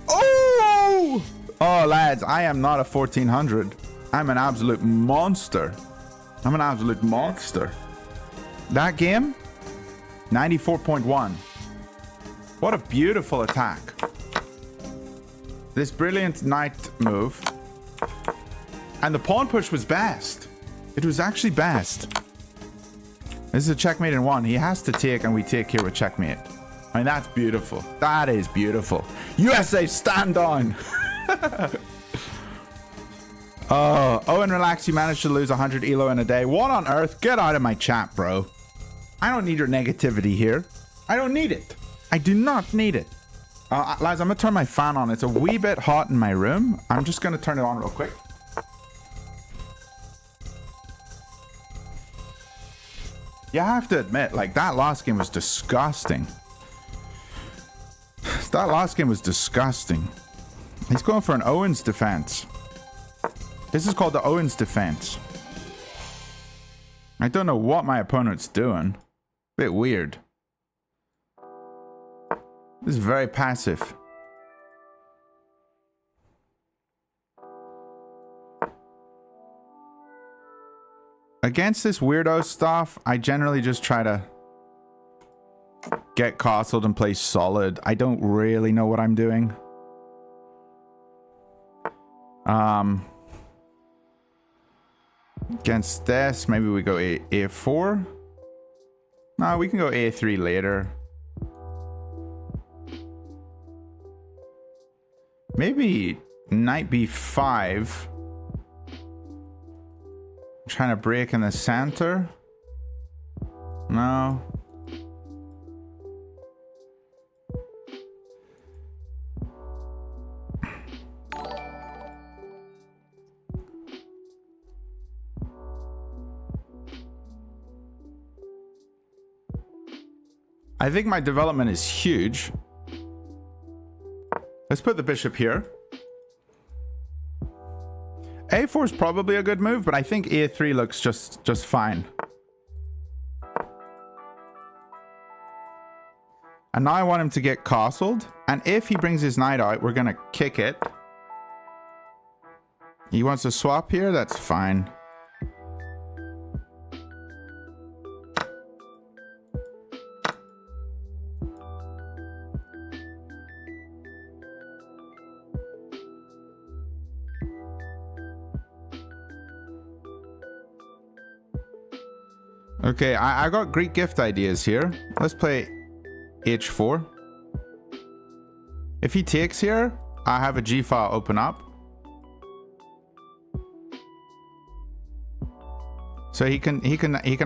Oh! Oh, lads, I am not a 1400. I'm an absolute monster. I'm an absolute monster. That game, 94.1. What a beautiful attack. This brilliant knight move. And the pawn push was best. It was actually best. This is a checkmate in one. He has to take, and we take here with checkmate. I mean, that's beautiful. That is beautiful. USA, stand on. Oh, and relax. You managed to lose 100 elo in a day. What on earth? Get out of my chat, bro. I don't need your negativity here. I don't need it. I do not need it. Lads, I'm going to turn my fan on. It's a wee bit hot in my room. I'm just going to turn it on real quick. You have to admit, like, that last game was disgusting. That last game was disgusting. He's going for an Owens defense. This is called the Owens defense. I don't know what my opponent's doing. Bit weird. This is very passive. Against this weirdo stuff, I generally just try to get castled and play solid. I don't really know what I'm doing. Against this, maybe we go A4. No, we can go A3 later. Maybe knight B5. Trying to break in the center. No. I think my development is huge. Let's put the bishop here. A4 is probably a good move, but I think A3 looks just fine. And now I want him to get castled. And if he brings his knight out, we're going to kick it. He wants to swap here? That's fine. Okay, I got Greek gift ideas here. Let's play H4. If he takes here, I have a G file open up. So he can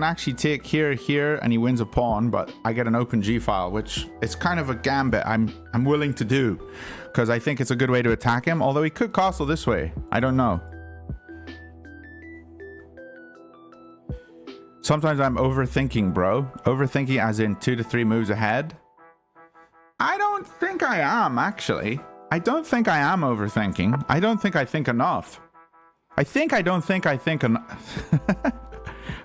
actually take here, and he wins a pawn, but I get an open G file, which is kind of a gambit I'm willing to do because I think it's a good way to attack him. Although he could castle this way, I don't know. Sometimes I'm overthinking, bro. Overthinking as in 2 to 3 moves ahead. I don't think I am, actually. I don't think I am overthinking. I don't think I think enough. I don't think I think enough.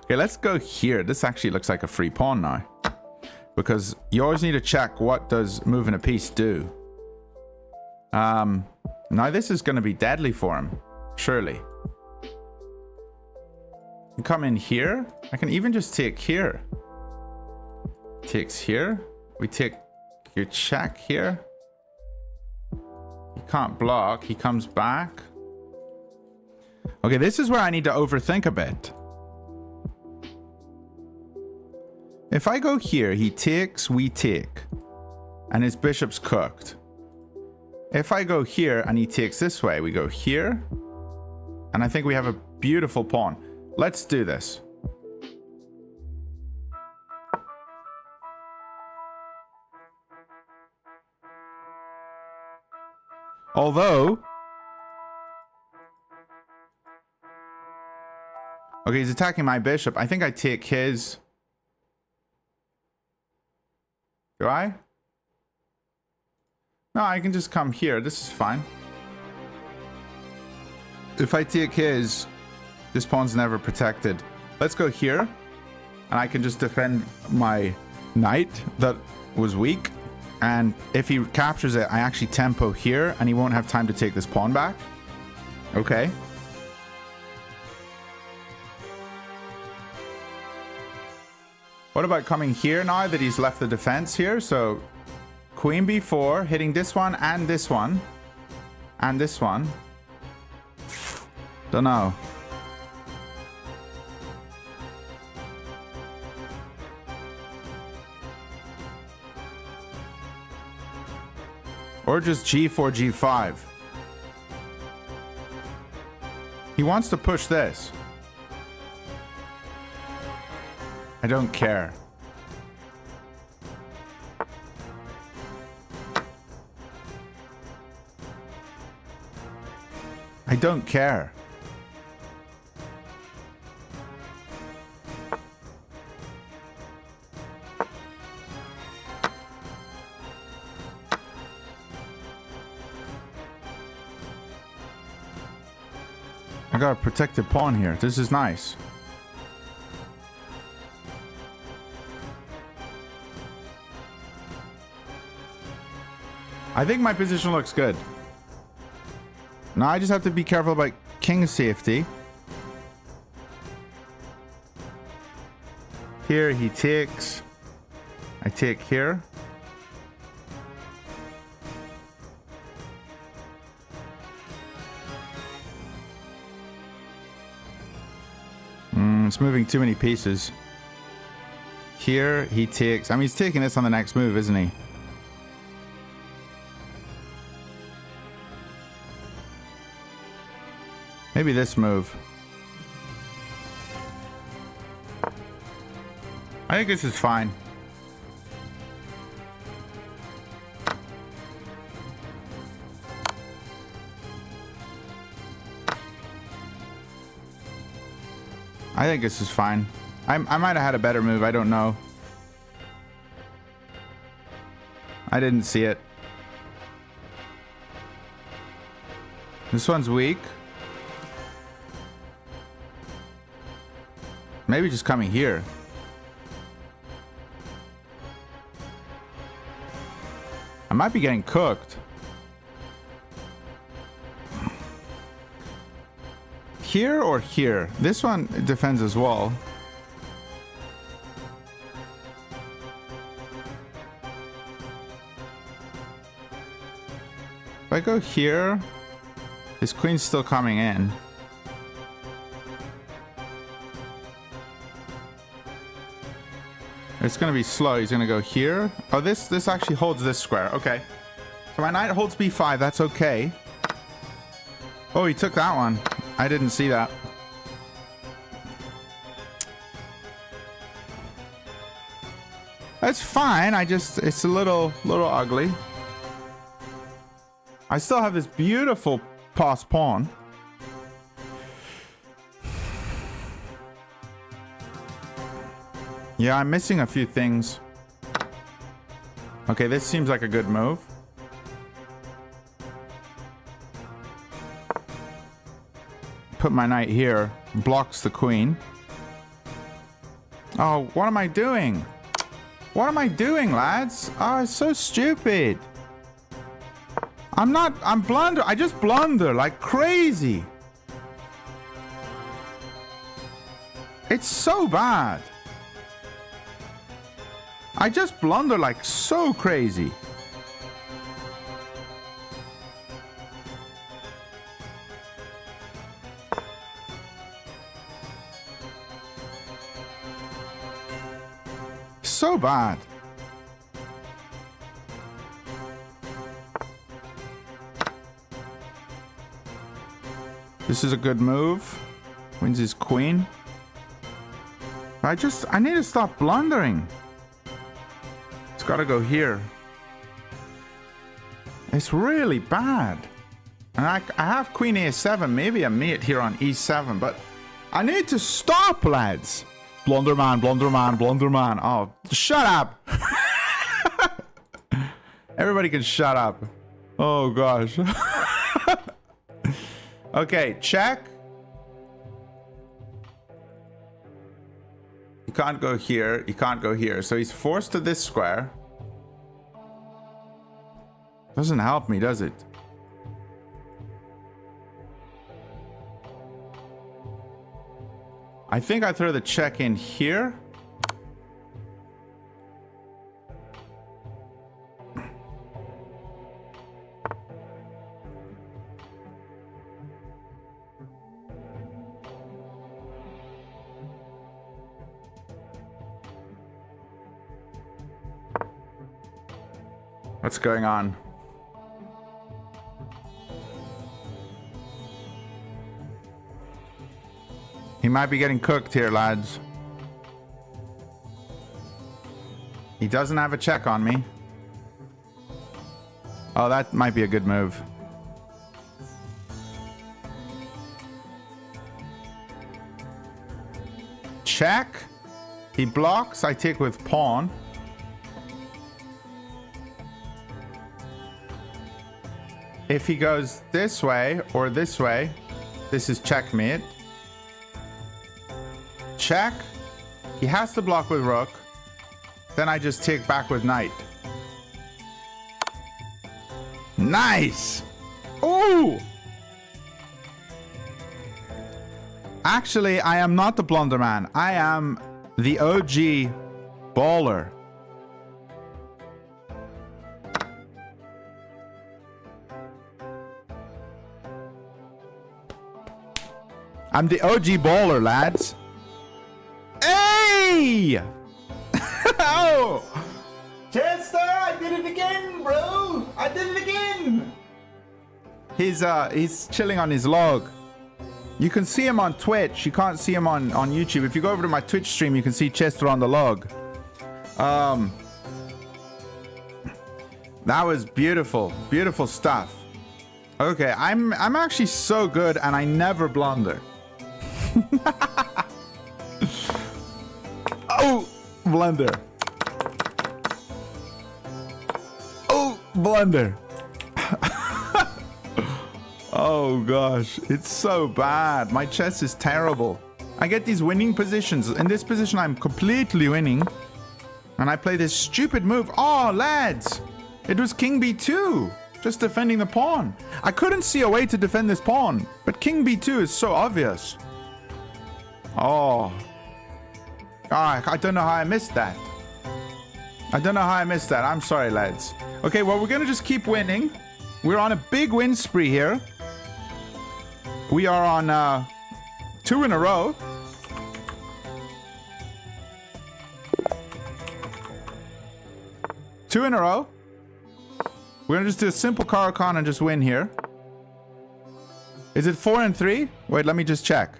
Okay, let's go here. This actually looks like a free pawn now. Because you always need to check what does moving a piece do. Now this is going to be deadly for him. Surely. Come in here. I can even just take here. Takes here. We take your check here. He can't block. He comes back. Okay, this is where I need to overthink a bit. If I go here, he takes, we take. And his bishop's cooked. If I go here and he takes this way, we go here. And I think we have a beautiful pawn. Let's do this. Although... Okay, he's attacking my bishop. I think I take his... Do I? No, I can just come here. This is fine. If I take his... This pawn's never protected. Let's go here. And I can just defend my knight that was weak. And if he captures it, I actually tempo here. And he won't have time to take this pawn back. Okay. What about coming here now that he's left the defense here? So queen b4, hitting this one and this one. And this one. Don't know. Or just g4, g5. He wants to push this. I don't care. I don't care. I got a protected pawn here. This is nice. I think my position looks good. Now I just have to be careful about king safety. Here he takes. I take here. It's moving too many pieces. Here he takes. I mean, he's taking this on the next move, isn't he? Maybe this move. I think this is fine. I think this is fine. I might have had a better move. I don't know. I didn't see it. This one's weak. Maybe just coming here. I might be getting cooked. Here or here? This one defends as well. If I go here, his queen's still coming in. It's gonna be slow. He's gonna go here. Oh, this actually holds this square. Okay. So my knight holds b5. That's okay. Oh, he took that one. I didn't see that. That's fine. It's a little ugly. I still have this beautiful pass pawn. Yeah, I'm missing a few things. Okay, this seems like a good move. Put my knight here. Blocks the queen. Oh, what am I doing? What am I doing, lads? Oh, it's so stupid. I'm blunder. I just blunder like crazy. It's so bad. I just blunder like so crazy. So bad. This is a good move. Wins his queen. I need to stop blundering. It's got to go here. It's really bad. And I have queen a7. Maybe a mate here on e7, but I need to stop, lads. Blunderman, blunderman, blunderman. Oh, shut up. Everybody can shut up. Oh, gosh. Okay, check. You can't go here. You can't go here. So he's forced to this square. Doesn't help me, does it? I think I throw the check in here. What's going on? He might be getting cooked here, lads. He doesn't have a check on me. Oh, that might be a good move. check. He blocks. I take with pawn. If he goes this way or this way, this is checkmate. Check. He has to block with rook. Then I just take back with knight. Nice! Ooh! Actually, I am not the blunder man. I am the OG baller. I'm the OG baller, lads. Hey! Oh! Chester, I did it again, bro! I did it again! He's chilling on his log. You can see him on Twitch. You can't see him on YouTube. If you go over to my Twitch stream, you can see Chester on the log. That was beautiful. Beautiful stuff. Okay, I'm actually so good and I never blunder. Oh, blunder. Oh, blunder. Oh gosh, it's so bad. My chess is terrible. I get these winning positions. In this position, I'm completely winning. And I play this stupid move. Oh, lads, it was king b2. Just defending the pawn. I couldn't see a way to defend this pawn. But king b2 is so obvious. Oh. I don't know how I missed that. I don't know how I missed that. I'm sorry, lads. Okay, well, we're going to just keep winning. We're on a big win spree here. We are on 2 in a row. Two in a row. We're going to just do a simple Caro-Kann and just win here. Is it 4 and 3? Wait, let me just check.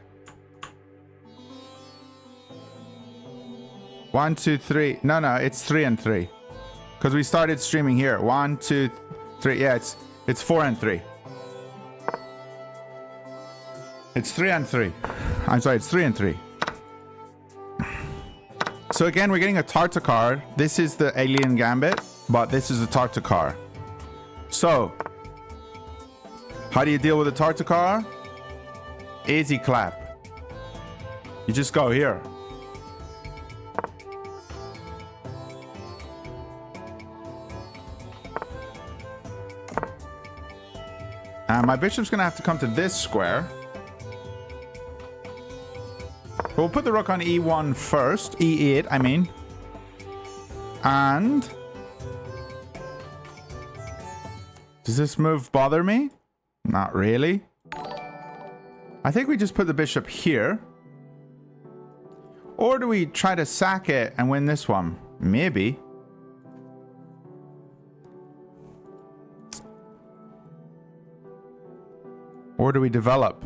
1, 2, 3. No, it's 3 and 3. Because we started streaming here. 1, 2, 3. Yeah, it's 4 and 3. It's 3 and 3. I'm sorry, it's 3 and 3. So again, we're getting a Tartar card. This is the Alien Gambit, but this is the Tartar card. So, how do you deal with a Tartar card? Easy clap. You just go here. My bishop's gonna have to come to this square. We'll put the rook on e1 first. e8, I mean. And... does this move bother me? Not really. I think we just put the bishop here. Or do we try to sack it and win this one? Maybe. Or do we develop?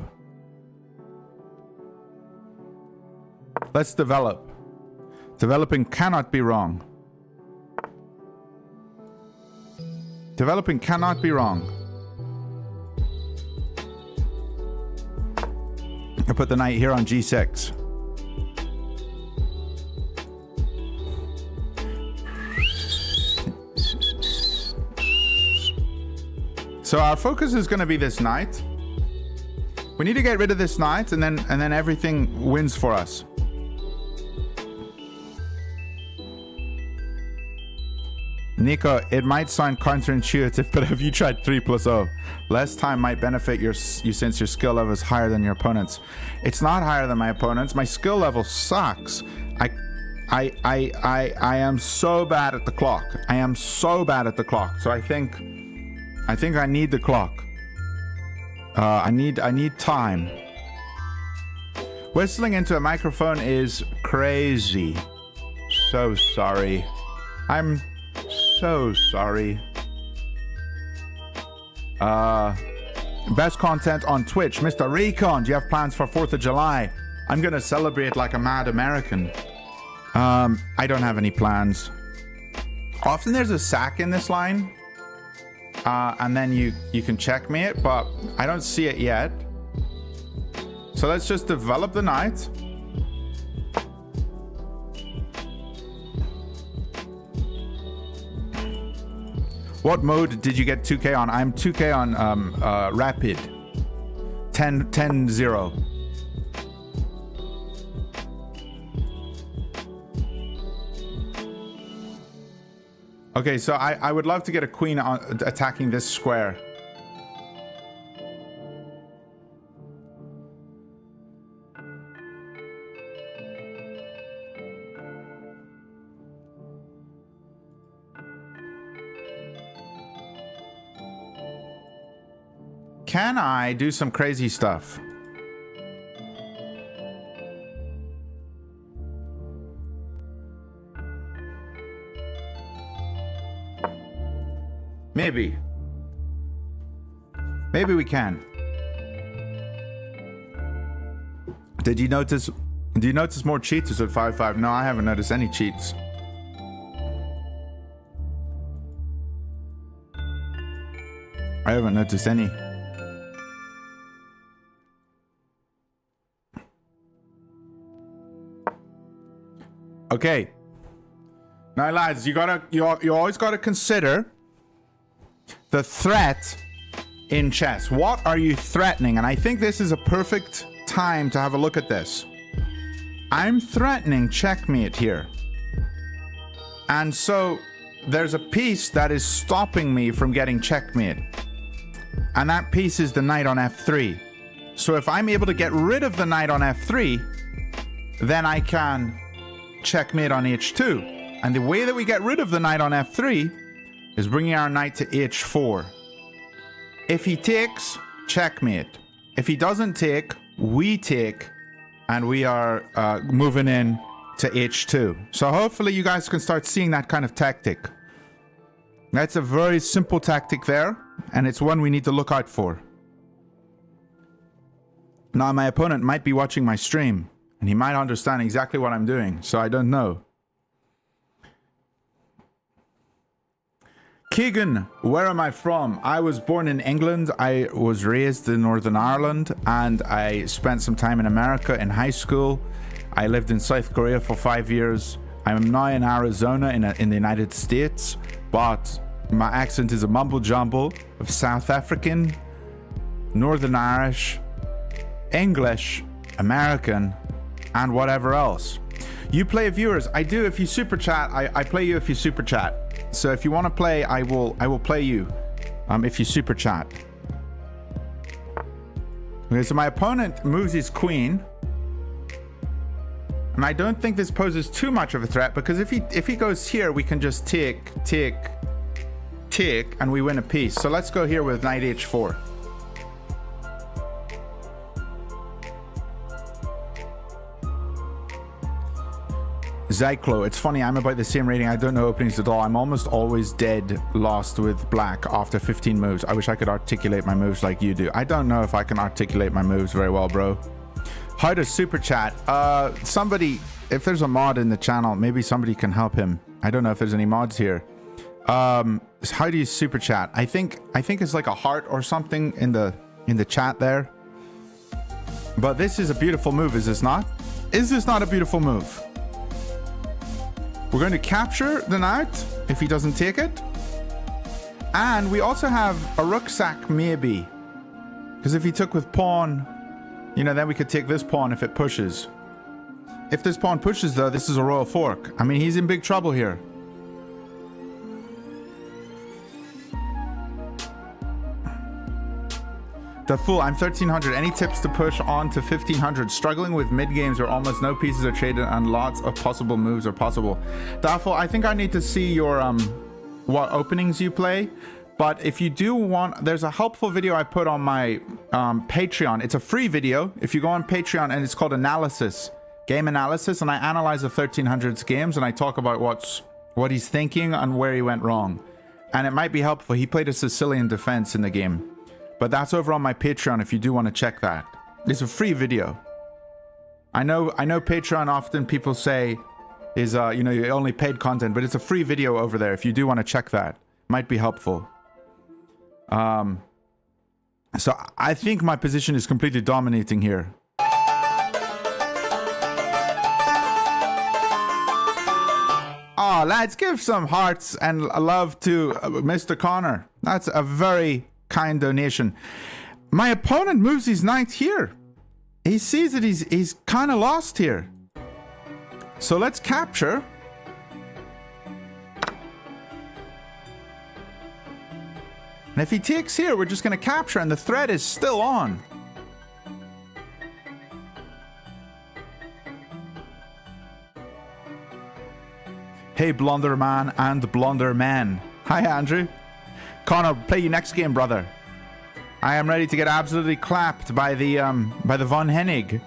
Let's develop. Developing cannot be wrong. Developing cannot be wrong. I put the knight here on g6. So our focus is going to be this knight. We need to get rid of this knight, and then everything wins for us. Nico, it might sound counterintuitive, but have you tried 3+0? Less time might benefit you since your skill level is higher than your opponent's. It's not higher than my opponent's. My skill level sucks. I am so bad at the clock. I am so bad at the clock. So I think I need the clock. I need time. Whistling into a microphone is crazy. So sorry. I'm so sorry. Best content on Twitch. Mr. Recon, do you have plans for 4th of July? I'm gonna celebrate like a mad American. I don't have any plans. Often there's a sack in this line. And then you can checkmate, but I don't see it yet. So let's just develop the knight. What mode did you get 2K on? I'm 2K on Rapid. 10-0. Okay, so I would love to get a queen attacking this square. Can I do some crazy stuff? Maybe. Maybe we can. Did you notice? Do you notice more cheats at 5-5? No, I haven't noticed any cheats. I haven't noticed any. Okay. Now, lads, you always gotta consider the threat in chess. What are you threatening? And I think this is a perfect time to have a look at this. I'm threatening checkmate here. And so there's a piece that is stopping me from getting checkmate. And that piece is the knight on f3. So if I'm able to get rid of the knight on f3, then I can checkmate on h2. And the way that we get rid of the knight on f3 is bringing our knight to h4. If he takes, checkmate. If he doesn't take, we take, and we are moving in to h2. So hopefully you guys can start seeing that kind of tactic. That's a very simple tactic there, and it's one we need to look out for. Now, my opponent might be watching my stream, and he might understand exactly what I'm doing, so I don't know. Keegan, where am I from? I was born in England. I was raised in Northern Ireland, and I spent some time in America in high school. I lived in South Korea for 5 years. I'm now in Arizona in the United States, but my accent is a mumble jumble of South African, Northern Irish, English, American, and whatever else. You play viewers. I do. If you super chat, I play you if you super chat. So if you want to play, I will play you if you super chat. Okay, so my opponent moves his queen. And I don't think this poses too much of a threat, because if he goes here, we can just take, and we win a piece. So let's go here with knight h4. Zyclo, it's funny, I'm about the same rating. I don't know openings at all. I'm almost always dead lost with black after 15 moves. I wish I could articulate my moves like you do. I don't know if I can articulate my moves very well, bro. How to super chat? Somebody, if there's a mod in the channel, maybe somebody can help him. I don't know if there's any mods here. How do you super chat? I think it's like a heart or something in the chat there. But this is a beautiful move, is this not? Is this not a beautiful move? We're going to capture the knight if he doesn't take it. And we also have a rook sack maybe. Because if he took with pawn, you know, then we could take this pawn if it pushes. If this pawn pushes though, this is a royal fork. I mean, he's in big trouble here. The Fool, I'm 1300. Any tips to push on to 1500? Struggling with mid games where almost no pieces are traded and lots of possible moves are possible. Daffel, I think I need to see your what openings you play. But if you do want, there's a helpful video I put on my Patreon. It's a free video. If you go on Patreon, and it's called Analysis, Game Analysis, and I analyze the 1300s games and I talk about what he's thinking and where he went wrong. And it might be helpful. He played a Sicilian defense in the game. But that's over on my Patreon if you do want to check that. It's a free video. I know Patreon often people say is you know, you only paid content, but it's a free video over there if you do want to check that. Might be helpful. So I think my position is completely dominating here. Oh, lads, give some hearts and love to Mr. Connor. That's a very kind donation. My opponent moves his knight here. He sees that he's kind of lost here. So let's capture. And if he takes here, we're just going to capture, and the threat is still on. Hey, Blunderman and Blunderman. Hi, Andrew. Connor, play you next game, brother. I am ready to get absolutely clapped by the Von Hennig.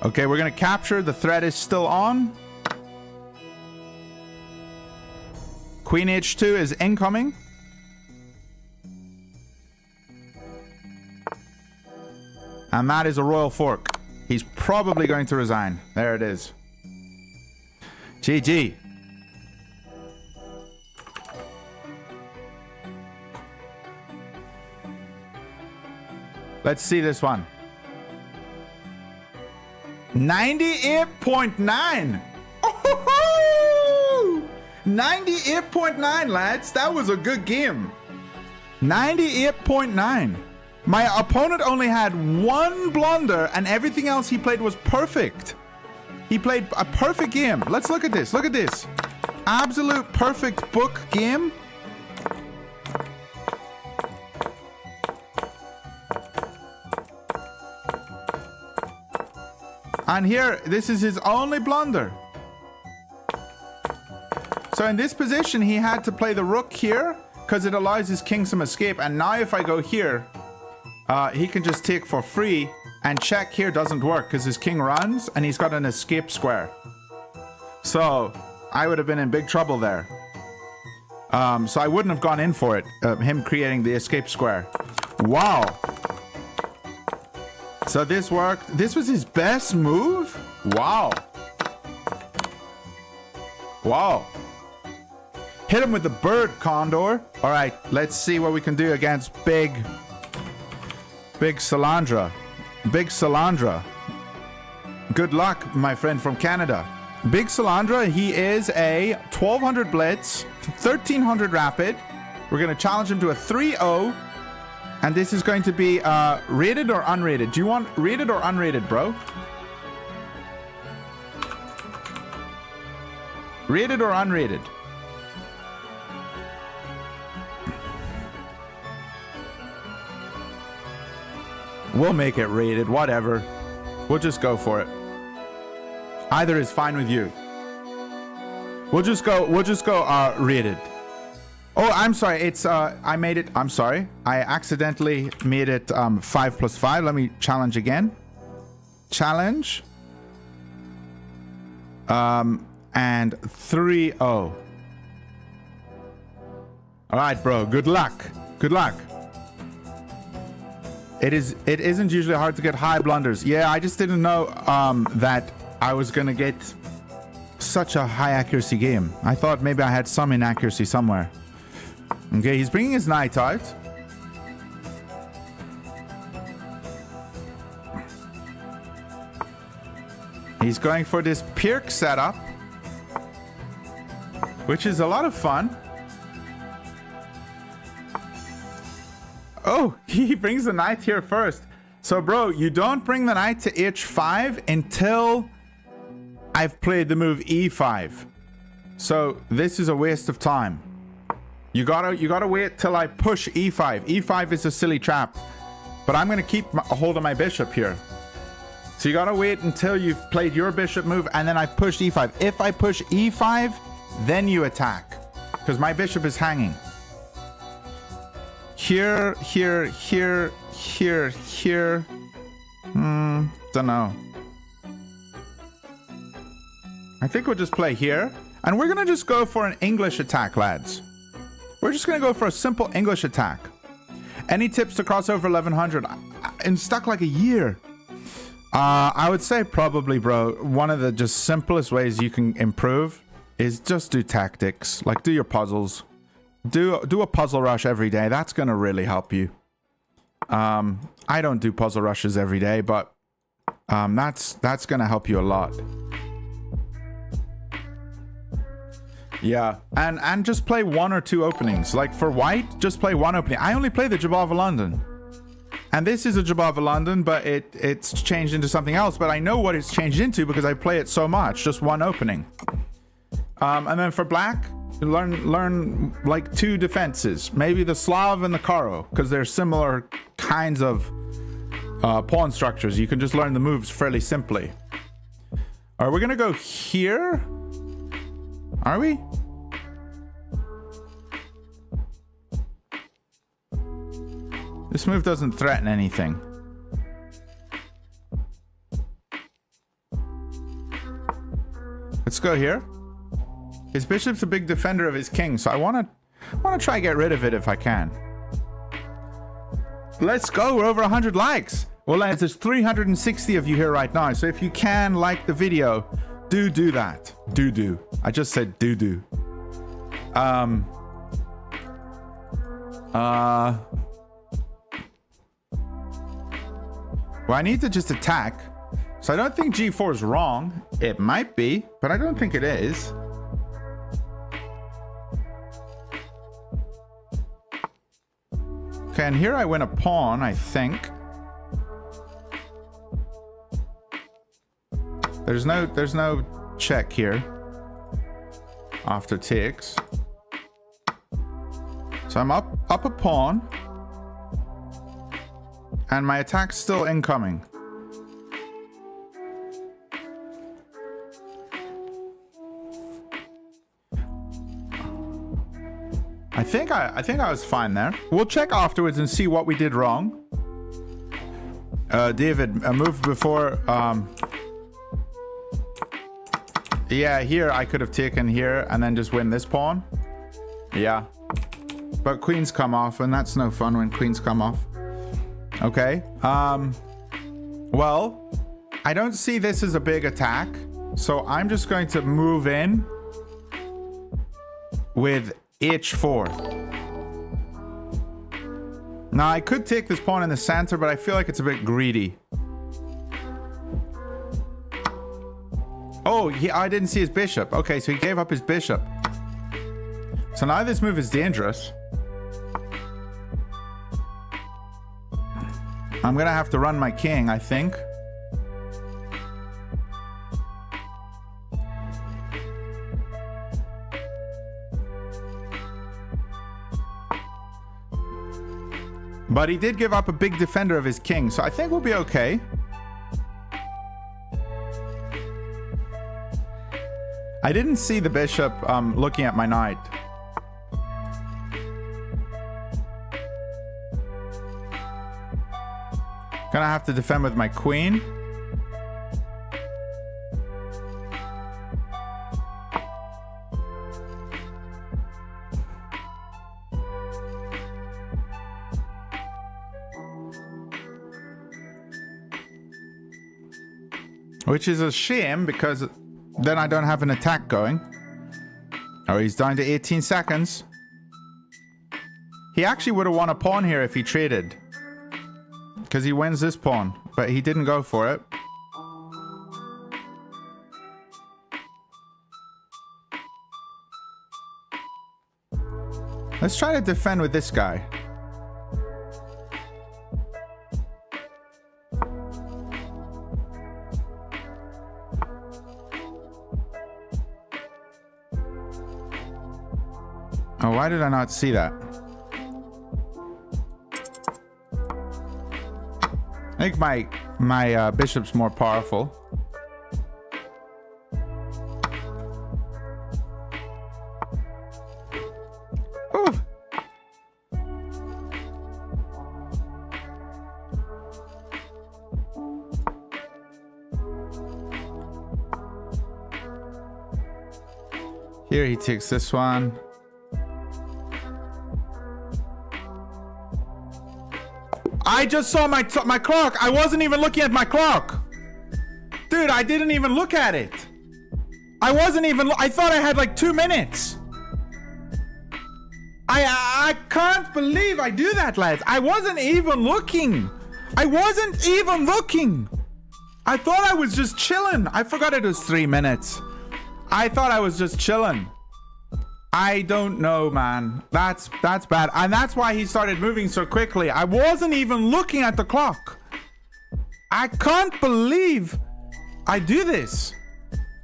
Okay, we're going to capture. The threat is still on. Queen H2 is incoming. And that is a royal fork. He's probably going to resign. There it is. GG. Let's see this one. 98.9. 98.9, lads. That was a good game. 98.9. My opponent only had one blunder and everything else he played was perfect. He played a perfect game. Let's look at this. Look at this. Absolute perfect book game. And here, this is his only blunder. So in this position, he had to play the rook here because it allows his king some escape. And now if I go here, he can just take for free, and check here doesn't work because his king runs and he's got an escape square. So I would have been in big trouble there. So I wouldn't have gone in for it, him creating the escape square. Wow. So this worked. This was his best move? Wow. Wow. Hit him with the bird, Condor. All right, let's see what we can do against Big Salandra. Big Salandra. Good luck, my friend from Canada. Big Salandra, he is a 1200 Blitz, 1300 Rapid. We're going to challenge him to a 3-0. And this is going to be rated or unrated. Do you want rated or unrated, bro? Rated or unrated? We'll make it rated, whatever. We'll just go for it. Either is fine with you. We'll just go rated. Oh, I'm sorry. It's I made it. I'm sorry. I accidentally made it 5+5. Let me challenge again. Challenge. And 3-0. All right, bro. Good luck. Good luck. It isn't usually hard to get high blunders. Yeah, I just didn't know that I was gonna get such a high accuracy game. I thought maybe I had some inaccuracy somewhere. Okay, he's bringing his knight out. He's going for this Pirk setup, which is a lot of fun. Oh, he brings the knight here first. So, bro, you don't bring the knight to h5 until I've played the move e5. So this is a waste of time. You gotta wait till I push e5. e5 is a silly trap, but I'm gonna keep a hold of my bishop here. So you gotta wait until you've played your bishop move and then I've pushed e5. If I push e5, then you attack, because my bishop is hanging. Here, here, here, here, here. Don't know. I think we'll just play here. And we're gonna just go for an English attack, lads. We're just gonna go for a simple English attack. Any tips to cross over 1100? I'm stuck like a year. I would say probably, bro, one of the just simplest ways you can improve is just do tactics. Like, do your puzzles. Do a puzzle rush every day. That's gonna really help you. I don't do puzzle rushes every day, but That's gonna help you a lot. Yeah, and just play 1 or 2 openings. Like for white, just play 1 opening. I only play the Jabava London. And this is a Jabava London, but it's changed into something else. But I know what it's changed into because I play it so much. Just 1 opening. And then for black, learn like 2 defenses. Maybe the Slav and the Karo, because they're similar kinds of pawn structures. You can just learn the moves fairly simply. All right, we're gonna go here. Are we? This move doesn't threaten anything. Let's go here. His bishop's a big defender of his king, so I want to try get rid of it if I can. Let's go. We're over 100 likes. Well, lads, there's 360 of you here right now, so if you can like the video, do that. Do. I just said do. Well, I need to just attack. So I don't think G4 is wrong. It might be, but I don't think it is. Okay, and here I win a pawn, I think. There's no check here after takes. So I'm up a pawn. And my attack's still incoming. I think I was fine there. We'll check afterwards and see what we did wrong. David, a move before. Yeah, here I could have taken here and then just win this pawn. Yeah, but queens come off, and that's no fun when queens come off. Okay. Well, I don't see this as a big attack, so I'm just going to move in with h4. Now, I could take this pawn in the center, but I feel like it's a bit greedy. Oh, I didn't see his bishop. Okay, so he gave up his bishop. So now this move is dangerous. I'm gonna have to run my king, I think. But he did give up a big defender of his king, so I think we'll be okay. I didn't see the bishop looking at my knight. Gonna have to defend with my queen. Which is a shame because then I don't have an attack going. Oh, he's down to 18 seconds. He actually would have won a pawn here if he traded. Because he wins this pawn, but he didn't go for it. Let's try to defend with this guy. Oh, why did I not see that? I think my bishop's more powerful. Ooh. Here he takes this one. I just saw my clock. I wasn't even looking at my clock. Dude, I didn't even look at it. I thought I had like 2 minutes. I can't believe I do that, lads. I wasn't even looking. I thought I was just chilling. I forgot it was 3 minutes. I thought I was just chilling. I don't know, man. That's bad. And that's why he started moving so quickly. I wasn't even looking at the clock. I can't believe I do this.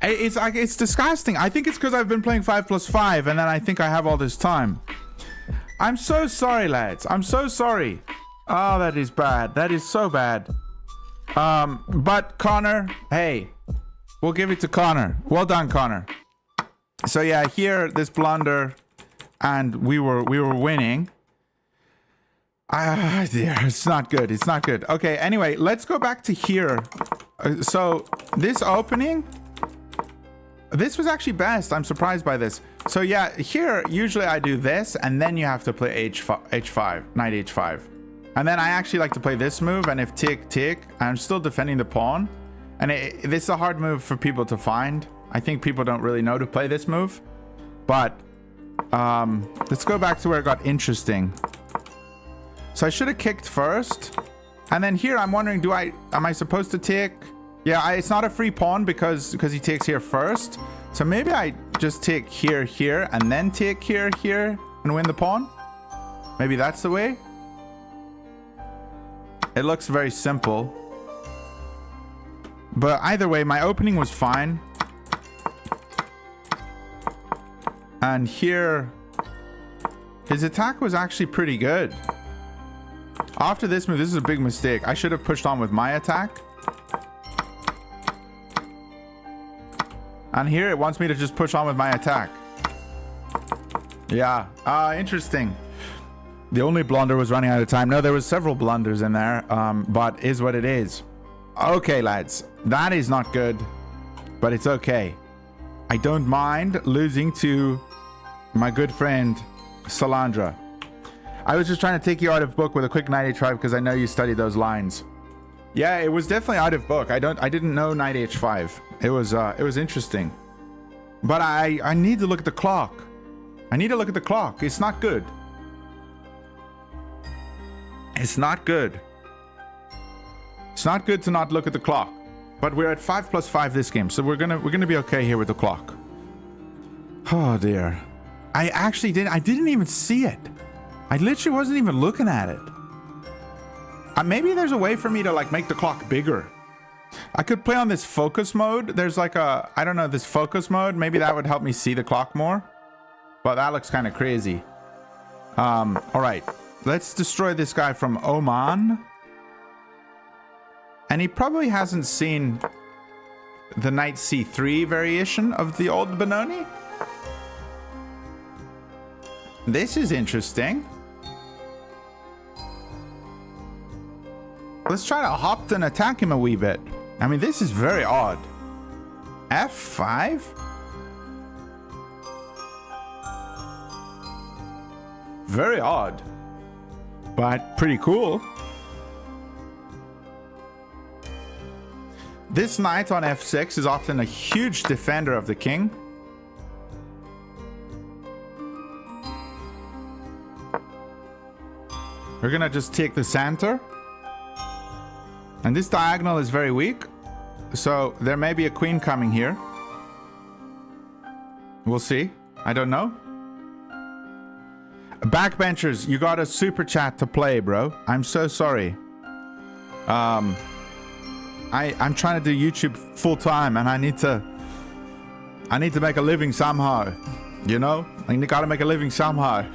It's like, it's disgusting. I think it's because I've been playing 5+5 and then I think I have all this time. I'm so sorry, lads. I'm so sorry. Oh, that is bad. That is so bad. But Connor, hey, we'll give it to Connor. Well done, Connor. So yeah, here, this blunder, and we were winning. Dear, it's not good. It's not good. Okay, anyway, let's go back to here. So this opening, this was actually best. I'm surprised by this. So yeah, here, usually I do this, and then you have to play h5, knight h5. And then I actually like to play this move, and if tick, I'm still defending the pawn. And this is a hard move for people to find. I think people don't really know to play this move. But let's go back to where it got interesting. So I should have kicked first. And then here I'm wondering, am I supposed to tick? Yeah, it's not a free pawn because he takes here first. So maybe I just tick here, and then tick here, and win the pawn. Maybe that's the way. It looks very simple. But either way, my opening was fine. And here, his attack was actually pretty good. After this move, this is a big mistake. I should have pushed on with my attack. And here it wants me to just push on with my attack. Yeah, interesting. The only blunder was running out of time. No, there was several blunders in there, but is what it is. Okay, lads, that is not good, but it's okay. I don't mind losing to my good friend, Salandra. I was just trying to take you out of book with a quick knight h5 because I know you studied those lines. Yeah, it was definitely out of book. I didn't know knight h5. It was interesting. But I need to look at the clock. I need to look at the clock. It's not good. It's not good. It's not good to not look at the clock. But we're at 5+5 this game, so we're gonna be okay here with the clock. Oh dear. I didn't even see it. I literally wasn't even looking at it. Maybe there's a way for me to like make the clock bigger. I could play on this focus mode. There's like I don't know, this focus mode. Maybe that would help me see the clock more. But that looks kind of crazy. All right. Let's destroy this guy from Oman. And he probably hasn't seen the knight c3 variation of the old Benoni. This is interesting. Let's try to hop and attack him a wee bit. I mean, this is very odd. F5? Very odd. But pretty cool. This knight on f6 is often a huge defender of the king. We're gonna just take the center. And this diagonal is very weak. So there may be a queen coming here. We'll see. I don't know. Backbenchers, you got a super chat to play, bro. I'm so sorry. I'm trying to do YouTube full time, and I need to make a living somehow. You know, I gotta make a living somehow.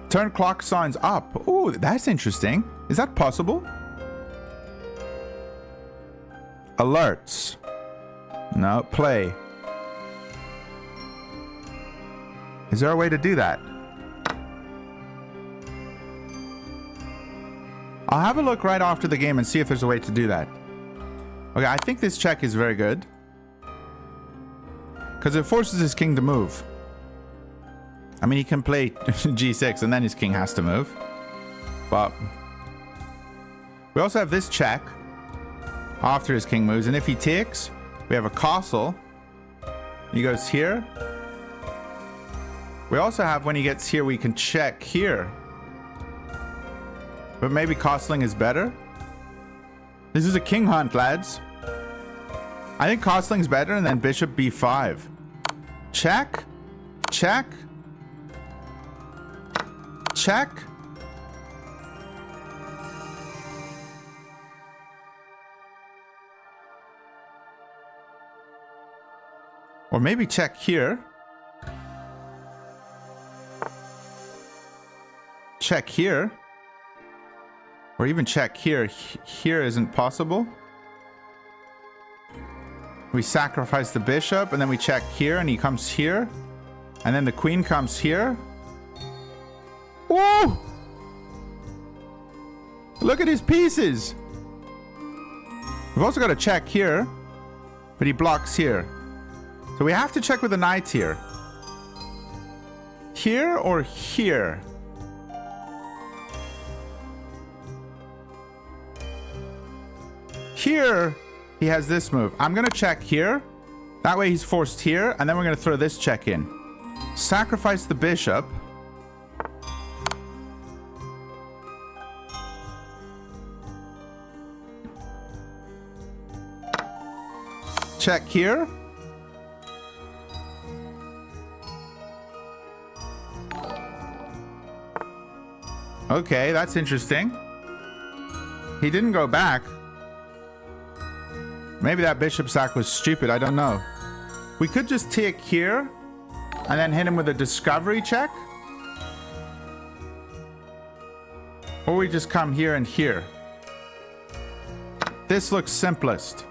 Turn clock signs up. Oh, that's interesting. Is that possible? Alerts. No, play. Is there a way to do that? I'll have a look right after the game and see if there's a way to do that. Okay, I think this check is very good. Because it forces his king to move. I mean, he can play g6 and then his king has to move. But we also have this check after his king moves. And if he takes, we have a castle. He goes here. We also have, when he gets here, we can check here. But maybe castling is better. This is a king hunt, lads. I think castling's better, and then bishop b5. Check. Check. Check. Or maybe check here. Check here. Or even check here. Here isn't possible. We sacrifice the bishop, and then we check here, and he comes here. And then the queen comes here. Whoa! Look at his pieces! We've also got to check here, but he blocks here. So we have to check with the knight here. Here or here? Here, he has this move. I'm going to check here. That way he's forced here, and then we're going to throw this check in. Sacrifice the bishop. Check here. Okay, that's interesting. He didn't go back. Maybe that bishop sack was stupid. I don't know. We could just take here and then hit him with a discovery check. Or we just come here and here. This looks simplest.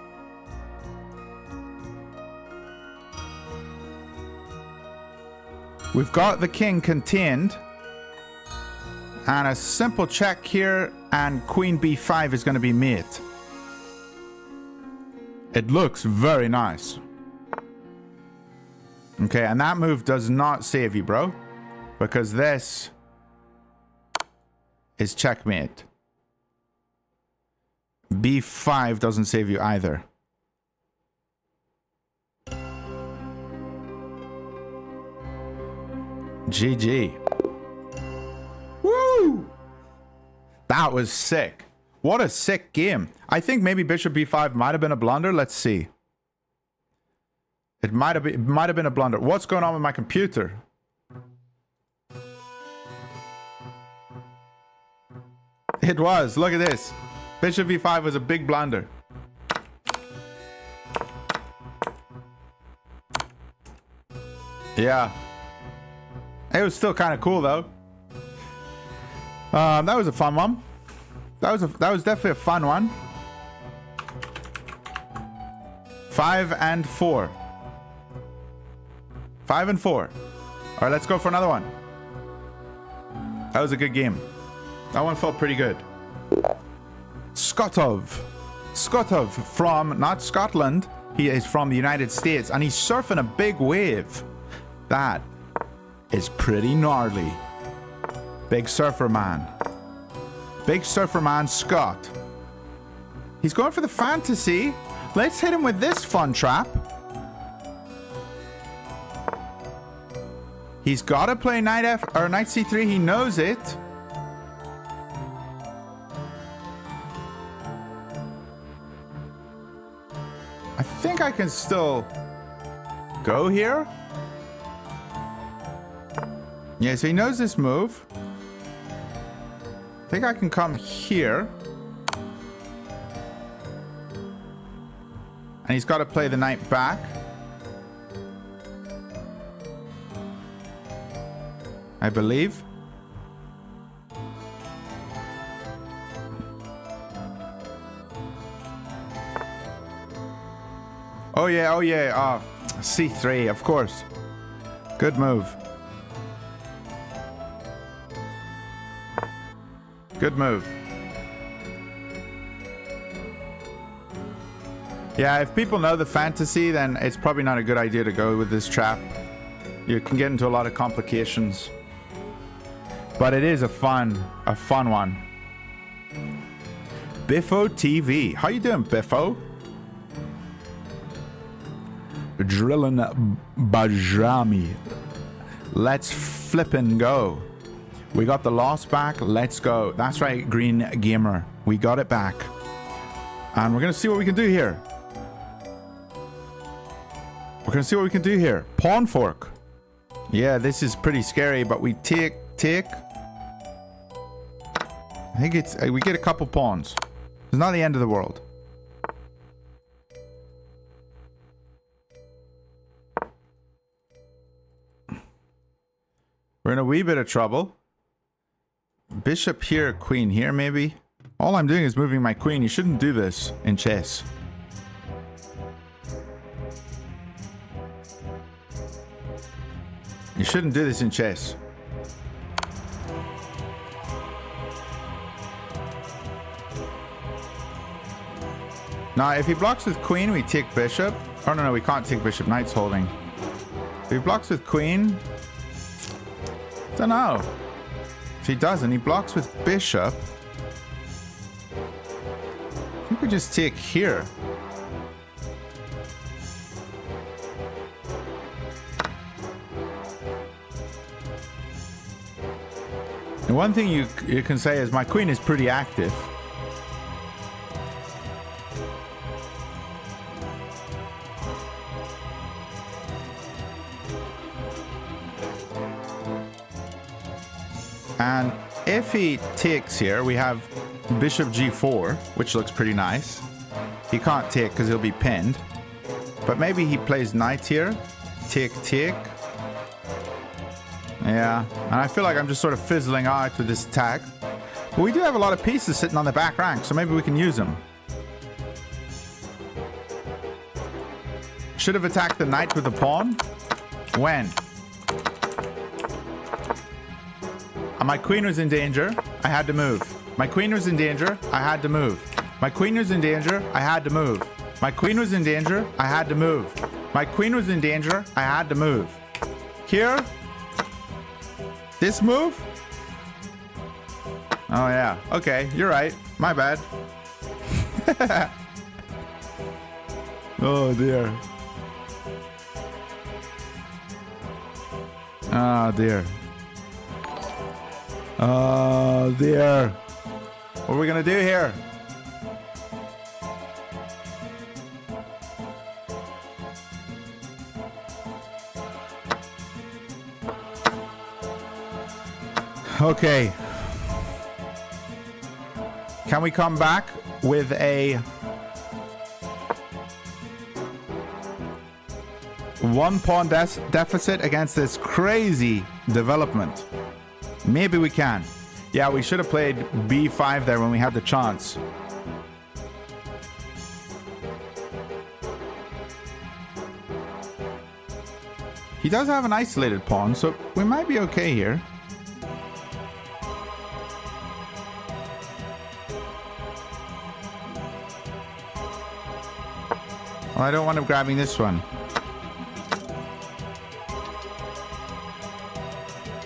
We've got the king contained. And a simple check here, and queen b5 is going to be mate. It looks very nice. Okay, and that move does not save you, bro. Because this is checkmate. b5 doesn't save you either. GG. Woo! That was sick. What a sick game. I think maybe bishop b5 might have been a blunder. Let's see. It might have been a blunder. What's going on with my computer? It was. Look at this. Bishop b5 was a big blunder. Yeah. It was still kind of cool though. That was a fun one. That was definitely a fun one. 5 and 4. 5 and 4. All right, let's go for another one. That was a good game. That one felt pretty good. Skotov. Skotov from, not Scotland. He is from the United States, and he's surfing a big wave. That is pretty gnarly. Big surfer man. Big surfer man Scott. He's going for the fantasy. Let's hit him with this fun trap. He's got to play knight c3. He knows it. I think I can still go here. Yeah, so he knows this move. I think I can come here. And he's got to play the knight back. I believe. Oh yeah, oh yeah. Oh, c3, of course. Good move. Good move. Yeah, if people know the fantasy, then it's probably not a good idea to go with this trap. You can get into a lot of complications. But it is a fun one. Biffo TV. How you doing, Biffo? Drillin' Bajrami. Let's flippin' go. We got the loss back. Let's go. That's right, Green Gamer. We got it back. And we're going to see what we can do here. We're going to see what we can do here. Pawn fork. Yeah, this is pretty scary, but we take. I think it's... we get a couple pawns. It's not the end of the world. We're in a wee bit of trouble. Bishop here, queen here, maybe. All I'm doing is moving my queen. You shouldn't do this in chess. You shouldn't do this in chess. Now, if he blocks with queen, we take bishop. Oh, no, we can't take bishop. Knight's holding. If he blocks with queen... don't know. If he doesn't, he blocks with bishop. I think we just take here. And one thing you can say is my queen is pretty active. And if he takes here, we have bishop g4, which looks pretty nice. He can't take because he'll be pinned. But maybe he plays knight here. Take. Yeah, and I feel like I'm just sort of fizzling out with this attack. But we do have a lot of pieces sitting on the back rank, so maybe we can use them. Should have attacked the knight with the pawn. When? My queen was in danger. I had to move. My queen was in danger. I had to move. My queen was in danger. I had to move. My queen was in danger. I had to move. My queen was in danger. I had to move. Here. This move? Oh, yeah. Okay, you're right. My bad. Oh, dear. Oh, dear. Oh, dear. What are we going to do here? Okay. Can we come back with a one pawn deficit against this crazy development? Maybe we can. Yeah, we should have played b5 there when we had the chance. He does have an isolated pawn, so we might be okay here. Well, I don't want him grabbing this one.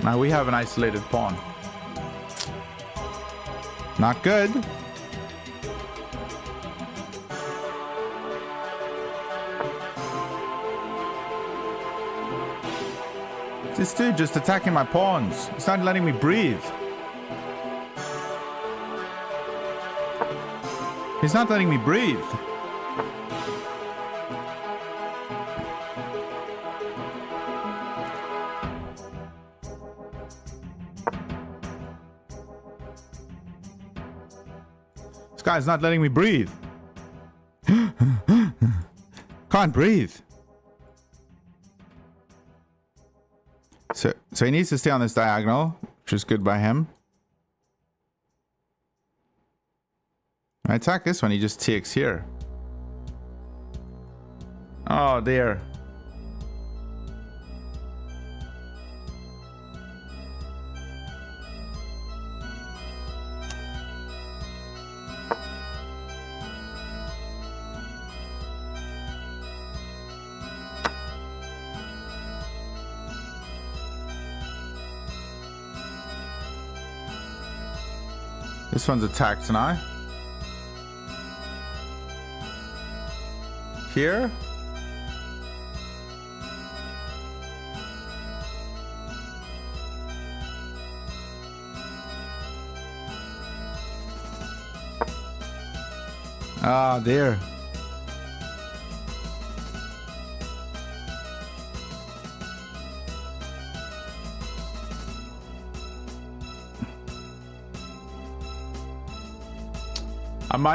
Now we have an isolated pawn. Not good. This dude just attacking my pawns. He's not letting me breathe. He's not letting me breathe. This guy's not letting me breathe. Can't breathe. So he needs to stay on this diagonal, which is good by him. I attack this one, he just takes here. Oh dear. This one's attacked now. Here. Ah, dear.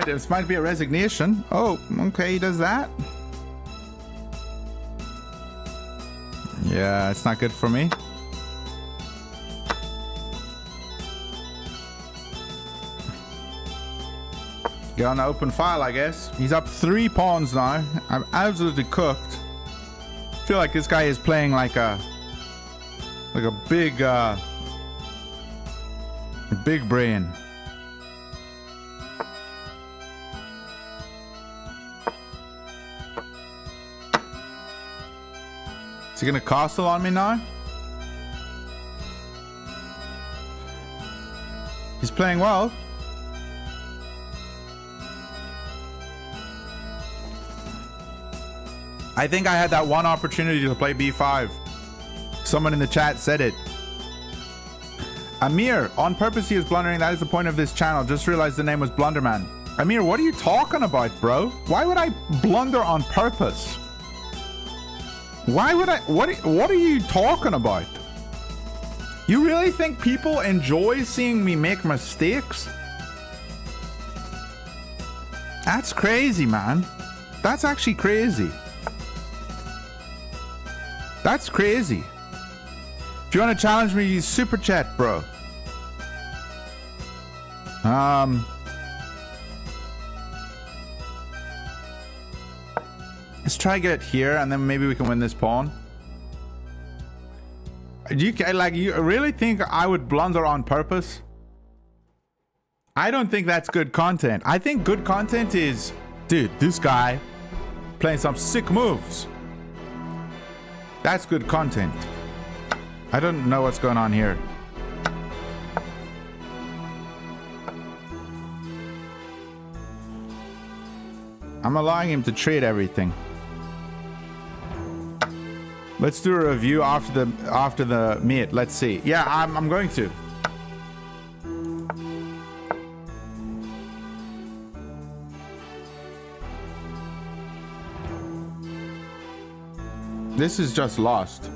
This might be a resignation. Oh, okay, he does that. Yeah, it's not good for me. Get on the open file, I guess. He's up 3 pawns now. I'm absolutely cooked. I feel like this guy is playing like a big brain. Is he gonna castle on me now? He's playing well. I think I had that one opportunity to play b5. Someone in the chat said it. Amir, on purpose he is blundering. That is the point of this channel. Just realized the name was Blunderman. Amir, what are you talking about, bro? Why would I blunder on purpose? Why would I? What are you talking about? You really think people enjoy seeing me make mistakes? That's crazy, man. That's actually crazy. That's crazy. If you want to challenge me, use super chat, bro. Let's try to get it here, and then maybe we can win this pawn. You really think I would blunder on purpose? I don't think that's good content. I think good content is, dude, this guy playing some sick moves. That's good content. I don't know what's going on here. I'm allowing him to trade everything. Let's do a review after the meet. Let's see. Yeah, I'm going to. This is just lost.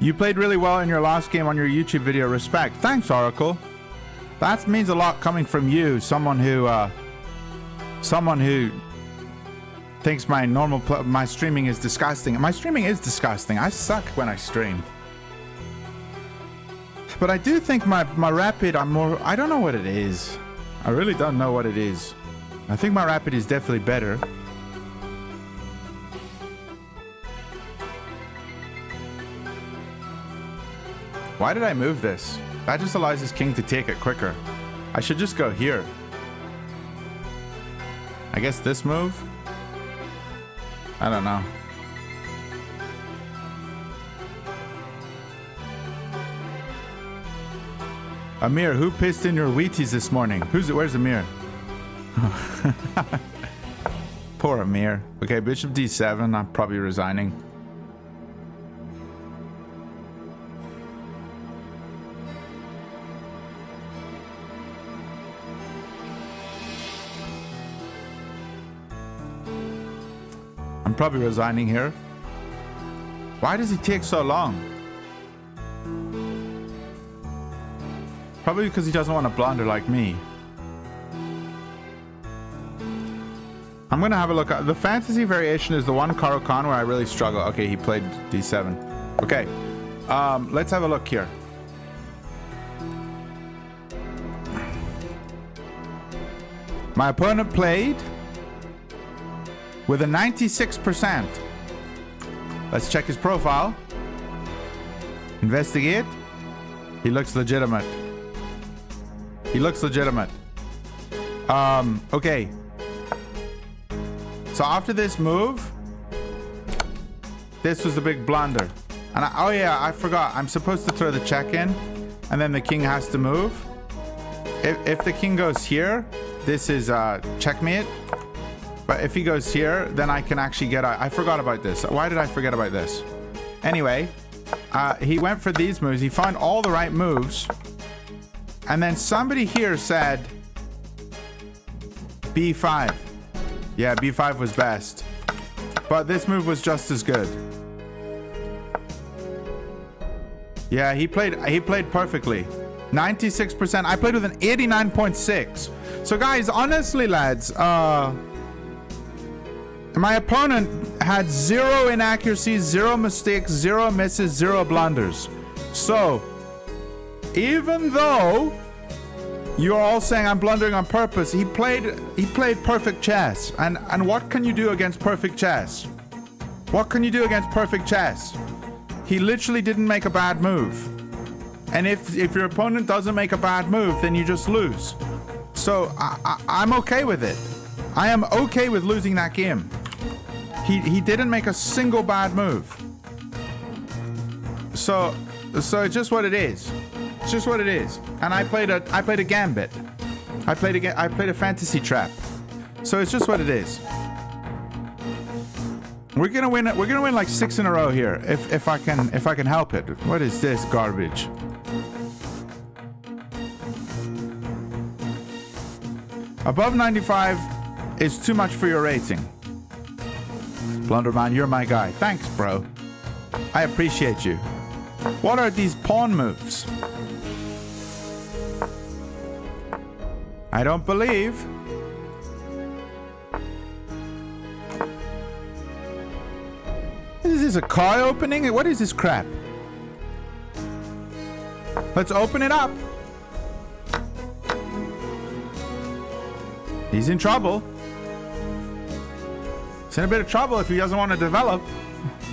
You played really well in your last game on your YouTube video. Respect. Thanks, Oracle. That means a lot coming from you, someone who thinks my streaming is disgusting. My streaming is disgusting. I suck when I stream. But I do think my rapid, I don't know what it is. I really don't know what it is. I think my rapid is definitely better. Why did I move this? That just allows his king to take it quicker. I should just go here. I guess this move? I don't know. Amir, who pissed in your Wheaties this morning? Where's Amir? Poor Amir. Okay, bishop d7. I'm probably resigning. I'm probably resigning here. Why does he take so long? Probably because he doesn't want to blunder like me. I'm going to have a look. The fantasy variation is the one Karo Khan where I really struggle. Okay, he played d7. Okay, let's have a look here. My opponent played with a 96%. Let's check his profile. Investigate. He looks legitimate. He looks legitimate. Okay. So after this move, this was the big blunder. And oh yeah, I forgot. I'm supposed to throw the check in, and then the king has to move. If the king goes here, this is checkmate. But if he goes here, then I can actually get out. I forgot about this. Why did I forget about this? Anyway, he went for these moves. He found all the right moves. And then somebody here said, B5. Yeah, B5 was best. But this move was just as good. Yeah, he played perfectly. 96%. I played with an 89.6. So guys, honestly, lads, my opponent had 0 inaccuracies, 0 mistakes, 0 misses, 0 blunders. So, even though you're all saying I'm blundering on purpose, he played perfect chess. And what can you do against perfect chess? What can you do against perfect chess? He literally didn't make a bad move. And if your opponent doesn't make a bad move, then you just lose. So I'm okay with it. I am okay with losing that game. He didn't make a single bad move. So it's just what it is. It's just what it is. And I played a gambit. I played a fantasy trap. So it's just what it is. We're gonna win like 6 in a row here, if I can help it. What is this garbage? Above 95 is too much for your rating. Blunderman, you're my guy. Thanks, bro. I appreciate you. What are these pawn moves? I don't believe. Is this a car opening? What is this crap? Let's open it up. He's in trouble. He's in a bit of trouble if he doesn't want to develop.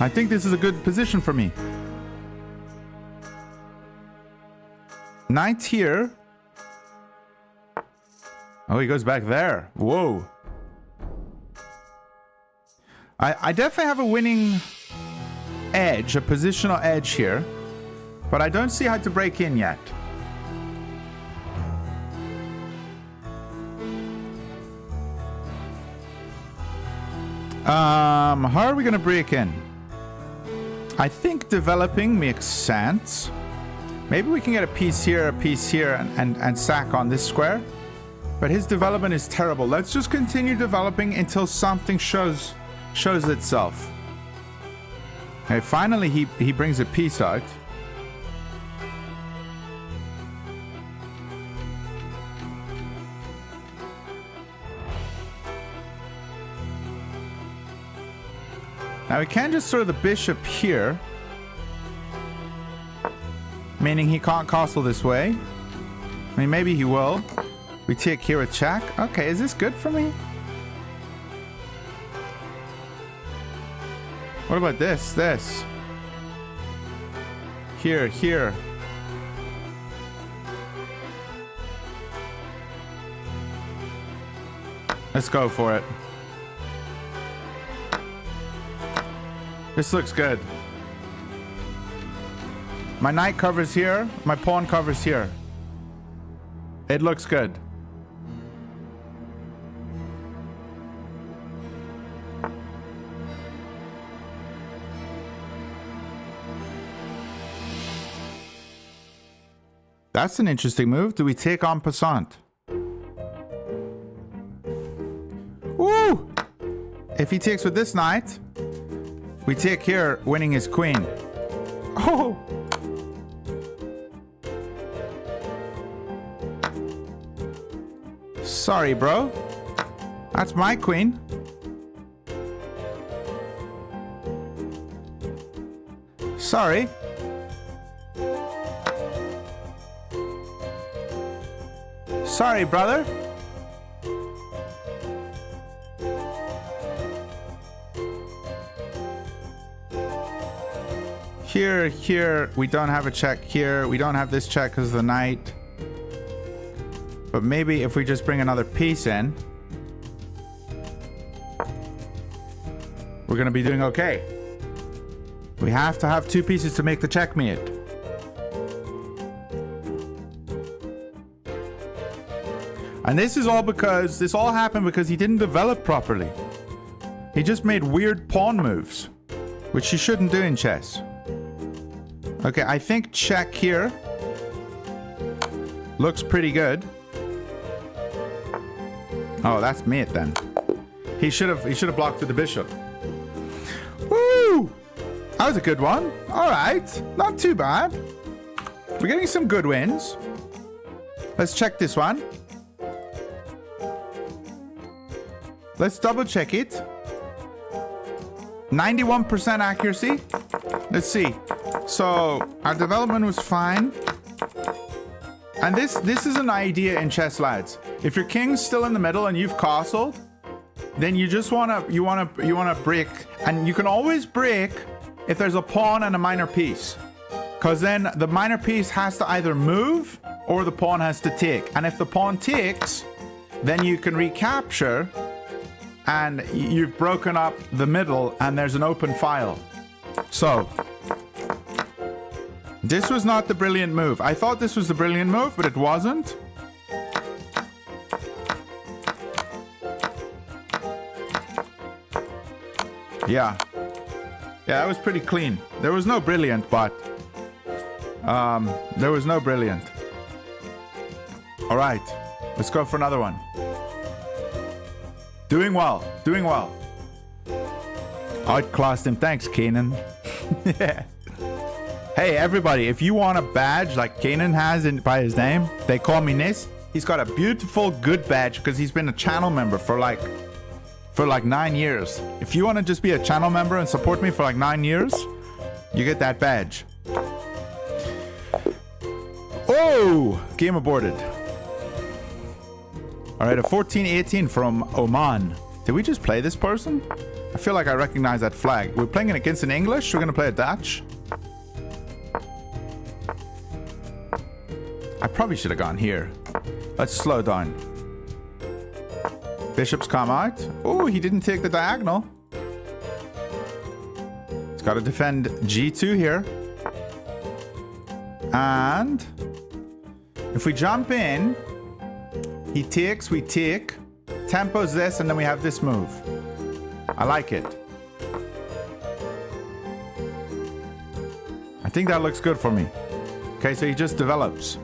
I think this is a good position for me. Knight here. Oh, he goes back there. Whoa. I definitely have a winning edge, a positional edge here. But I don't see how to break in yet. How are we going to break in? I think developing makes sense. Maybe we can get a piece here, and sack on this square. But his development is terrible. Let's just continue developing until something shows itself. Okay, finally he brings a piece out. Now we can just throw the bishop here, meaning he can't castle this way. I mean, maybe he will. We take here a check. Okay, is this good for me? What about this? This. Here. Let's go for it. This looks good. My knight covers here. My pawn covers here. It looks good. That's an interesting move. Do we take en passant? Woo! If he takes with this knight, we take here, winning his queen. Oh! Sorry, bro. That's my queen. Sorry. Sorry, brother. Here, we don't have a check here. We don't have this check because of the knight. But maybe if we just bring another piece in, we're going to be doing okay. We have to have 2 pieces to make the checkmate. And this all happened because he didn't develop properly. He just made weird pawn moves, which you shouldn't do in chess. Okay, I think check here looks pretty good. Oh, that's mate then. He should have blocked with the bishop. Woo! That was a good one. All right, not too bad. We're getting some good wins. Let's check this one. Let's double check it. 91% accuracy. Let's see. So our development was fine. And this is an idea in chess, lads. If your king's still in the middle and you've castled, then you just wanna break, and you can always break if there's a pawn and a minor piece, because then the minor piece has to either move or the pawn has to take. And if the pawn takes, then you can recapture, and you've broken up the middle, and there's an open file. So this was not the brilliant move. I thought this was the brilliant move, but it wasn't. Yeah, that was pretty clean. There was no brilliant, but there was no brilliant. All right, let's go for another one. Doing well, doing well. Outclassed him. Thanks, Kanan. Yeah. Hey, everybody, if you want a badge like Kanan has by his name, they call me Nis. He's got a beautiful, good badge because he's been a channel member for like 9 years. If you want to just be a channel member and support me for like 9 years, you get that badge. Oh, game aborted. All right, a 14-18 from Oman. Did we just play this person? I feel like I recognize that flag. We're playing it against an English. We're going to play a Dutch. I probably should have gone here. Let's slow down. Bishops come out. Oh, he didn't take the diagonal. He's got to defend G2 here. And if we jump in, he takes, we take. Tempo's this, and then we have this move. I like it. I think that looks good for me. Okay, so he just develops.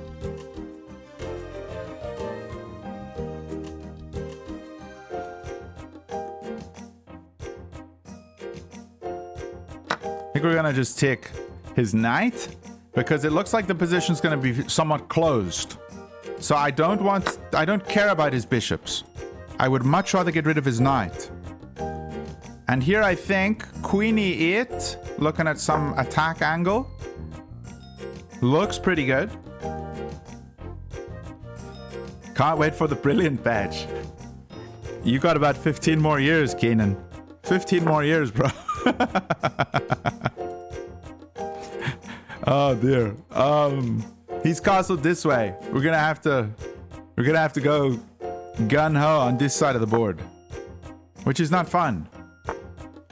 I think we're gonna just take his knight because it looks like the position's gonna be somewhat closed. So I don't care about his bishops. I would much rather get rid of his knight. And here I think Queen E8, looking at some attack angle, looks pretty good. Can't wait for the brilliant badge. You got about 15 more years, Keenan. 15 more years, bro. Oh dear. He's castled this way. We're gonna have to go gun-ho on this side of the board, which is not fun.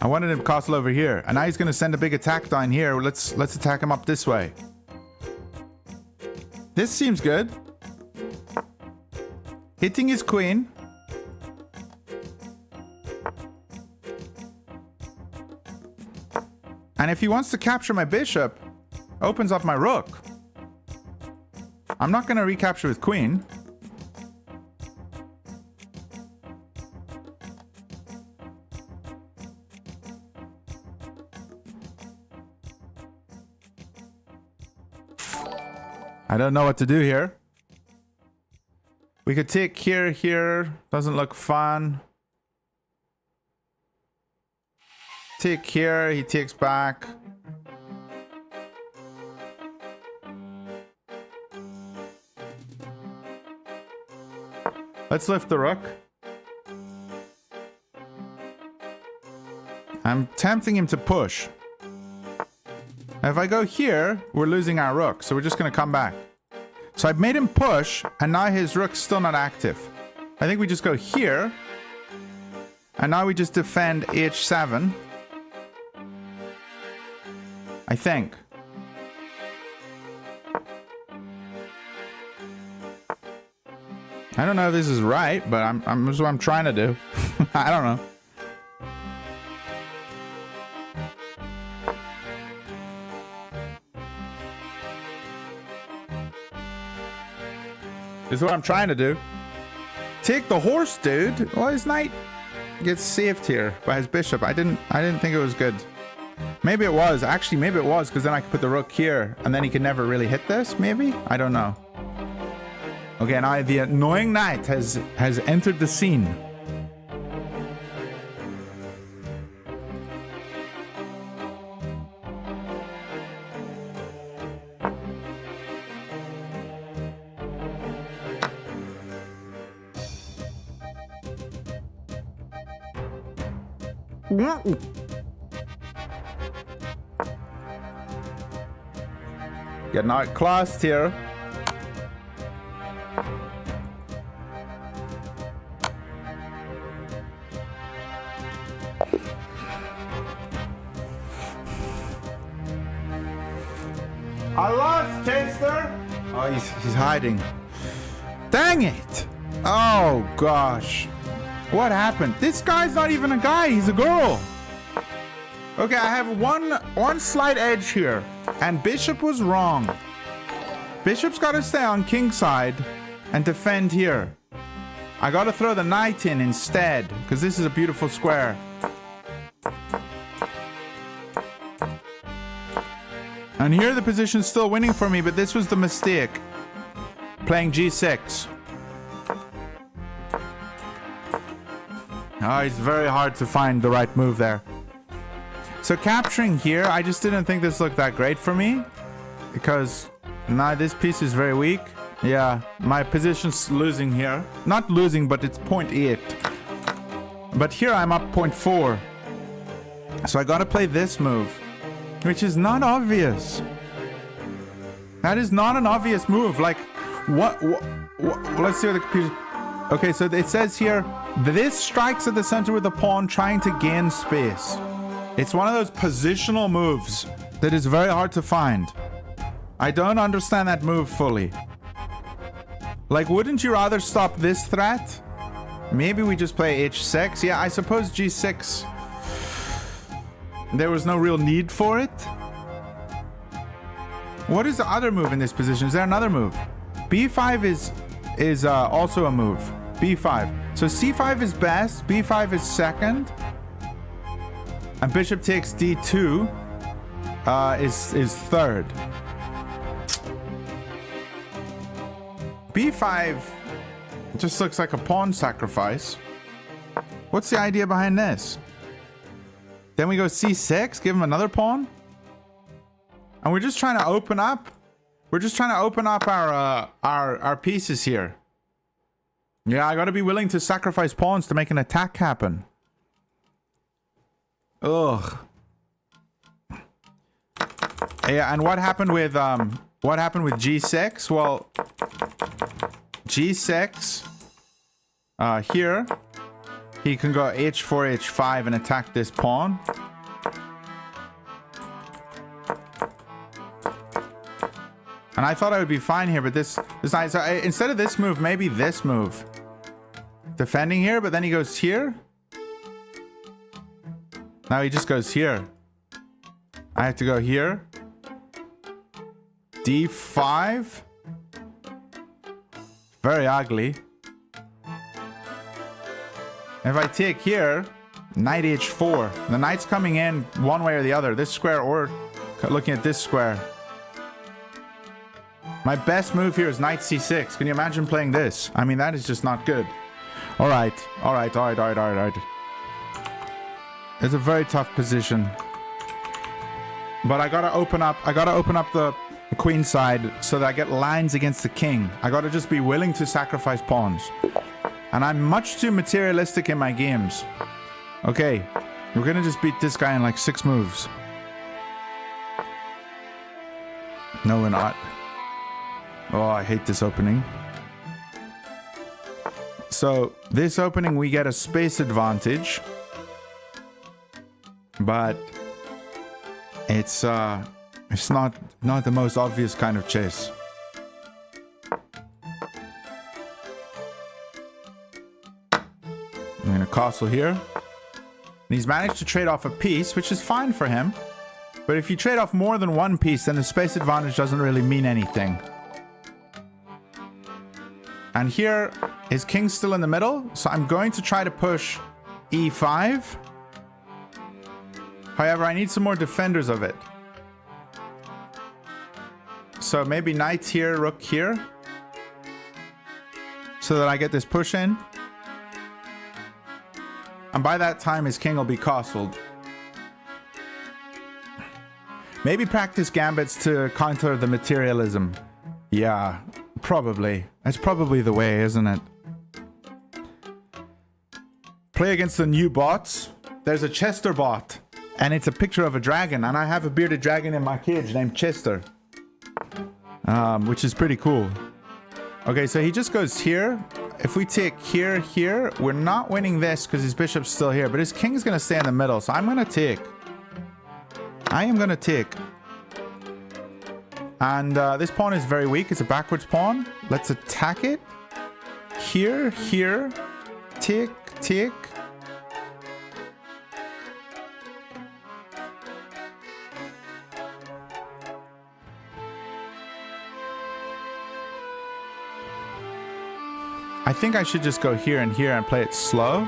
I wanted him to castle over here, and now he's gonna send a big attack down here. Let's attack him up this way. This seems good. Hitting his queen. And if he wants to capture my bishop, opens up my rook. I'm not going to recapture with queen. I don't know what to do here. We could take here. Doesn't look fun. Take here, he takes back. Let's lift the rook. I'm tempting him to push. If I go here, we're losing our rook, so we're just going to come back. So I've made him push, and now his rook's still not active. I think we just go here. And now we just defend h7. I think. I don't know if this is right, but this is what I'm trying to do. I don't know. This is what I'm trying to do. Take the horse, dude. Well, his knight gets saved here by his bishop. I didn't think it was good. Maybe it was. Actually, maybe it was, because then I could put the rook here, and then he could never really hit this, maybe? I don't know. Okay, now the annoying knight has entered the scene. Getting outclassed here. I lost, Taster. Oh, he's hiding. Dang it! Oh gosh. What happened? This guy's not even a guy, he's a girl. Okay, I have one slight edge here. And bishop was wrong. Bishop's got to stay on king side and defend here. I got to throw the knight in instead, because this is a beautiful square. And here the position's still winning for me, but this was the mistake. Playing g6. Oh, it's very hard to find the right move there. So capturing here, I just didn't think this looked that great for me. Because, nah, this piece is very weak. Yeah, my position's losing here. Not losing, but it's 0.8. But here I'm up 0.4. So I gotta play this move. Which is not obvious. That is not an obvious move. Like, what let's see what the computer... Okay, so it says here, this strikes at the center with the pawn trying to gain space. It's one of those positional moves that is very hard to find. I don't understand that move fully. Like, wouldn't you rather stop this threat? Maybe we just play h6. Yeah, I suppose g6. There was no real need for it. What is the other move in this position? Is there another move? b5 is also a move. b5. So c5 is best. b5 is second. And bishop takes d2 is third. b5 just looks like a pawn sacrifice. What's the idea behind this? Then we go c6, give him another pawn. And we're just trying to open up. We're just trying to open up our pieces here. Yeah, I gotta be willing to sacrifice pawns to make an attack happen. Ugh. Yeah, and what happened with g6? Well, g6 here, he can go h4, h5 and attack this pawn. And I thought I would be fine here, but this nice. So instead of this move, maybe this move. Defending here, but then he goes here. Now he just goes here. I have to go here. d5. Very ugly. If I take here, knight h4. The knight's coming in one way or the other. This square or looking at this square. My best move here is knight c6. Can you imagine playing this? I mean, that is just not good. All right. It's a very tough position. But I gotta open up the queen side so that I get lines against the king. I gotta just be willing to sacrifice pawns. And I'm much too materialistic in my games. Okay, we're gonna just beat this guy in like 6 moves. No, we're not. Oh, I hate this opening. So this opening we get a space advantage. But it's not the most obvious kind of chess. I'm gonna castle here. And he's managed to trade off a piece, which is fine for him. But if you trade off more than one piece, then the space advantage doesn't really mean anything. And here, His king's still in the middle, so I'm going to try to push e5. However, I need some more defenders of it. So maybe knight here, rook here. So that I get this push in. And by that time, his king will be castled. Maybe practice gambits to counter the materialism. Yeah, probably. That's probably the way, isn't it? Play against the new bots. There's a Chester bot. And it's a picture of a dragon. And I have a bearded dragon in my cage named Chester. Which is pretty cool. Okay, so he just goes here. If we take here, here, we're not winning this because his bishop's still here. But his king's going to stay in the middle. So I'm going to take. I am going to take. And this pawn is very weak. It's a backwards pawn. Let's attack it. Here, here. Take, take. I think I should just go here and here and play it slow.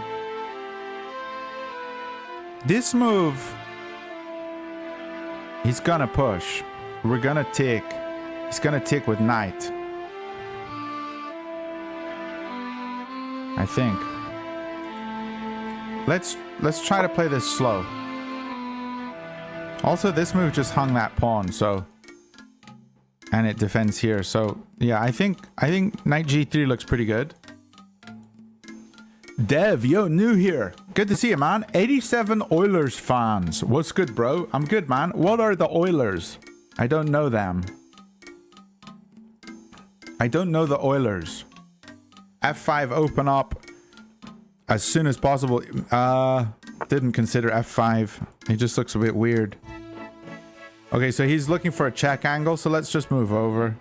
This move, he's gonna push. We're gonna take. He's gonna take with knight. I think. Let's try to play this slow. Also, this move just hung that pawn, so. And it defends here, so yeah, I think knight g3 looks pretty good. Dev, yo, new here. Good to see you, man. 87 Oilers fans. What's good, bro? I'm good, man. What are the Oilers? I don't know them. I don't know the Oilers. F5 open up as soon as possible. Didn't consider F5. It just looks a bit weird. Okay, so he's looking for a check angle, so let's just move over.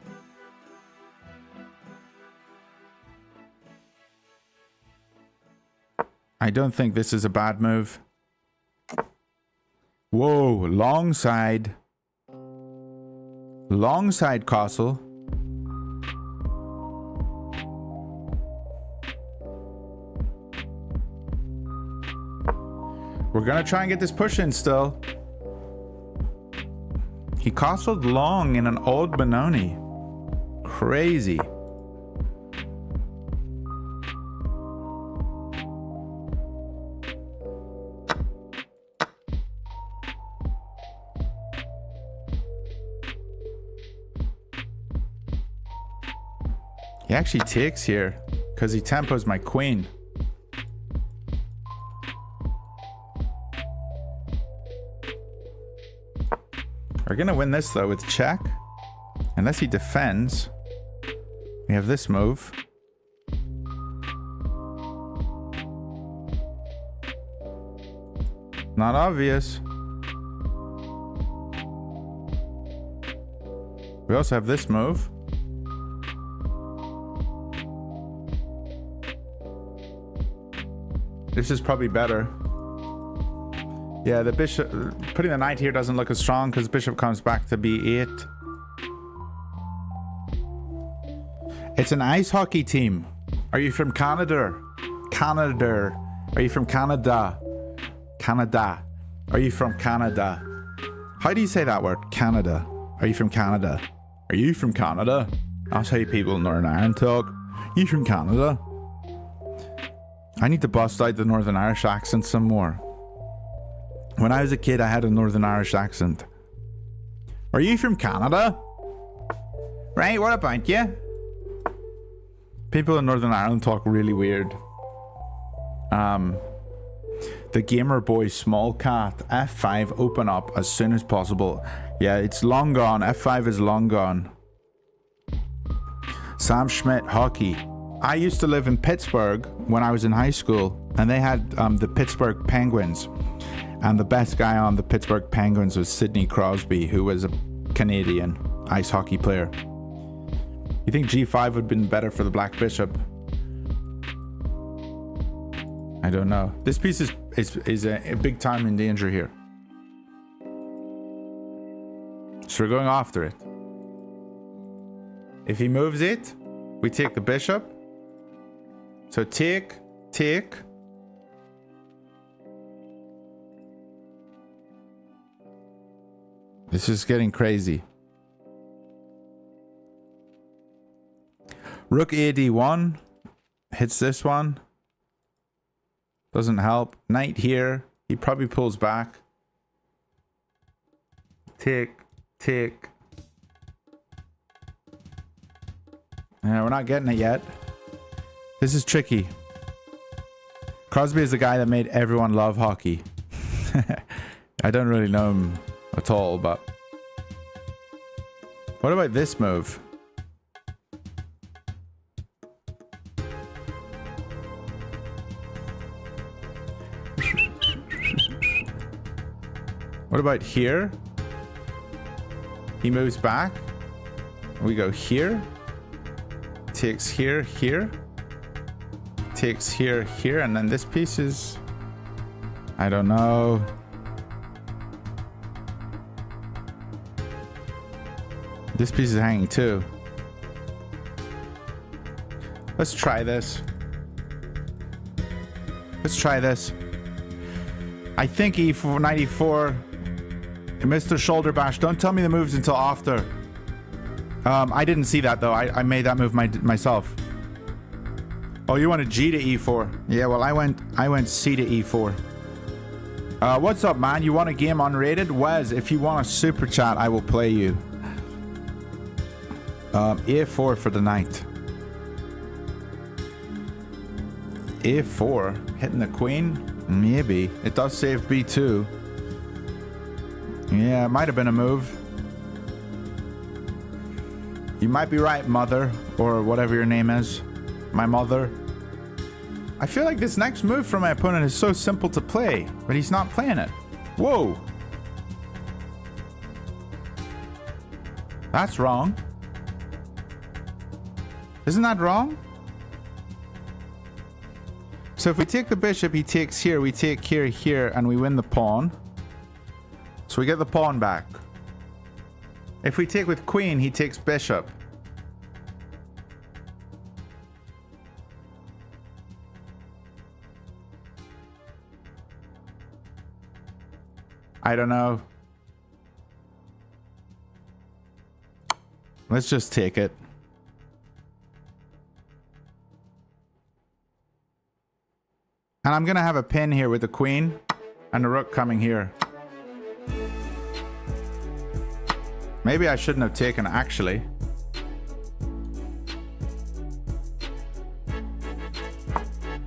I don't think this is a bad move. Whoa, long side. Long side castle. We're gonna try and get this push in still. He castled long in an old Benoni. Crazy. He actually takes here because he tempos my queen. We're gonna win this though with check. Unless he defends. We have this move. Not obvious. We also have this move. This is probably better. Yeah, the bishop, putting the knight here doesn't look as strong because bishop comes back to b8. It's an ice hockey team. Are you from Canada? Canada. Are you from Canada? Canada. Are you from Canada? How do you say that word? Canada. Are you from Canada? Are you from Canada? That's how people in Northern Ireland talk. You from Canada? I need to bust out the Northern Irish accent some more. When I was a kid, I had a Northern Irish accent. Are you from Canada? Right, what about you? People in Northern Ireland talk really weird. The Gamer Boy Small Cat. F5, open up as soon as possible. Yeah, it's long gone. F5 is long gone. Sam Schmidt, hockey. I used to live in Pittsburgh when I was in high school, and they had the Pittsburgh Penguins. And the best guy on the Pittsburgh Penguins was Sidney Crosby, who was a Canadian ice hockey player. You think G5 would have been better for the black bishop? I don't know. This piece is a big time in danger here. So we're going after it. If he moves it, we take the bishop. So take. This is getting crazy. Rook AD1 hits this one. Doesn't help. Knight here. He probably pulls back. Take. Yeah, we're not getting it yet. This is tricky. Crosby is the guy that made everyone love hockey. I don't really know him at all, but... What about this move? What about here? He moves back. We go here. Takes here, here. Takes here, here. And then this piece is... I don't know. This piece is hanging too. Let's try this. Let's try this. I think E4, 94. Mr. Shoulder Bash. Don't tell me the moves until after. I didn't see that though. I made that move myself. Oh, you wanted G to E4. Yeah, well I went C to E4. What's up, man? You want a game unrated? Wes, if you want a super chat, I will play you. A4 for the knight. A4 hitting the queen? Maybe. It does save B2. Yeah, it might have been a move. You might be right, mother, or whatever your name is. My mother. I feel like this next move from my opponent is so simple to play, but he's not playing it. Whoa. That's wrong. Isn't that wrong? So if we take the bishop, he takes here, we take here, here, and we win the pawn. So we get the pawn back. If we take with queen, he takes bishop. I don't know. Let's just take it. And I'm going to have a pin here with the queen and the rook coming here. Maybe I shouldn't have taken, actually.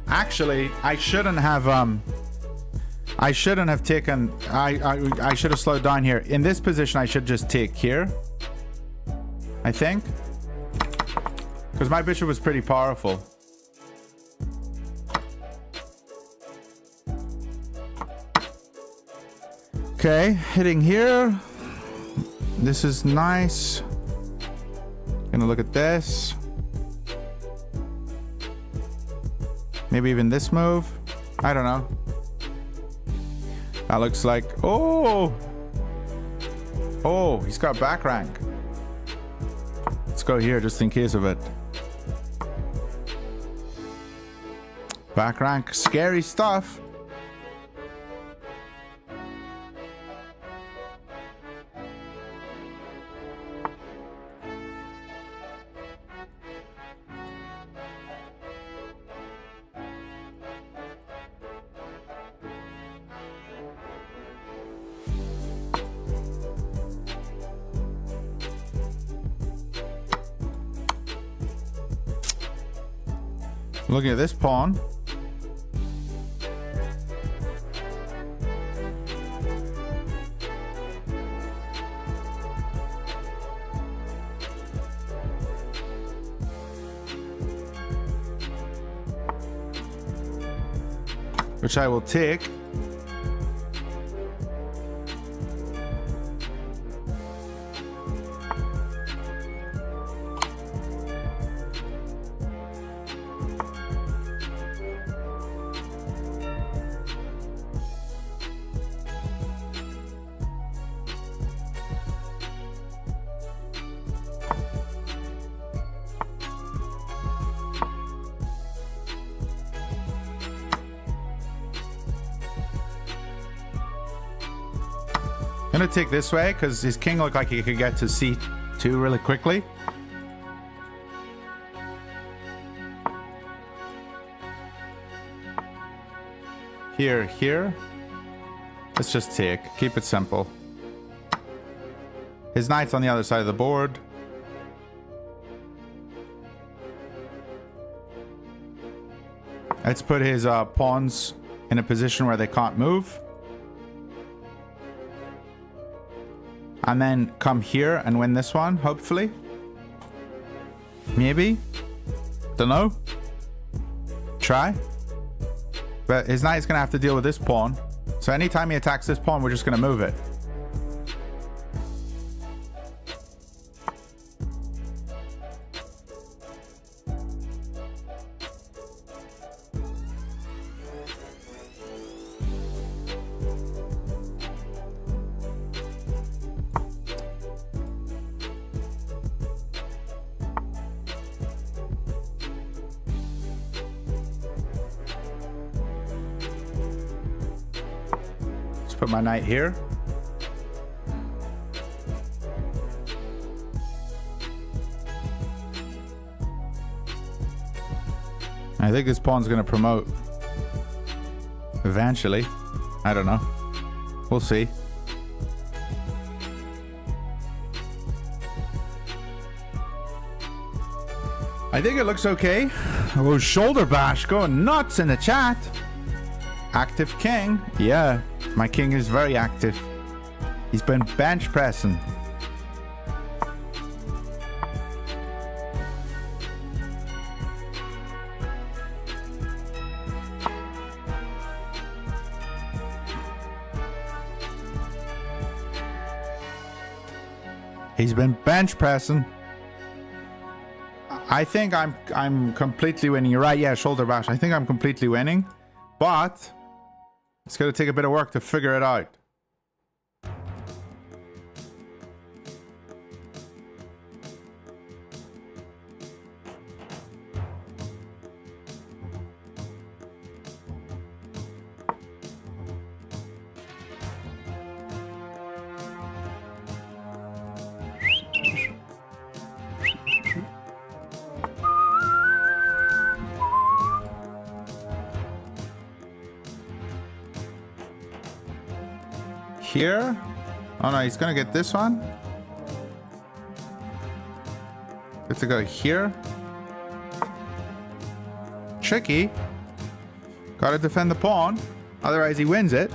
Actually, I shouldn't have taken... I should have slowed down here. In this position, I should just take here. I think. Because my bishop was pretty powerful. Okay, hitting here. This is nice. Gonna look at this. Maybe even this move. I don't know. That looks like... Oh! Oh, he's got back rank. Let's go here just in case of it. Back rank. Scary stuff. Looking at this pawn. Which I will take. Gonna take this way because his king looked like he could get to c2 really quickly. Here. Let's just take. Keep it simple. His knight's on the other side of the board. Let's put his pawns in a position where they can't move. And then come here and win this one, hopefully. Maybe. Don't know. Try. But his knight's going to have to deal with this pawn. So anytime he attacks this pawn, we're just going to move it. Put my knight here. I think this pawn's going to promote eventually. I don't know. We'll see. I think it looks okay. Oh, shoulder bash going nuts in the chat. Active king. Yeah, my king is very active. He's been bench pressing. He's been bench pressing. I think I'm completely winning. You're right. Yeah, shoulder bash. I think I'm completely winning, but it's going to take a bit of work to figure it out. Here? Oh no, he's gonna get this one. Have to go here. Tricky. Gotta defend the pawn, otherwise he wins it.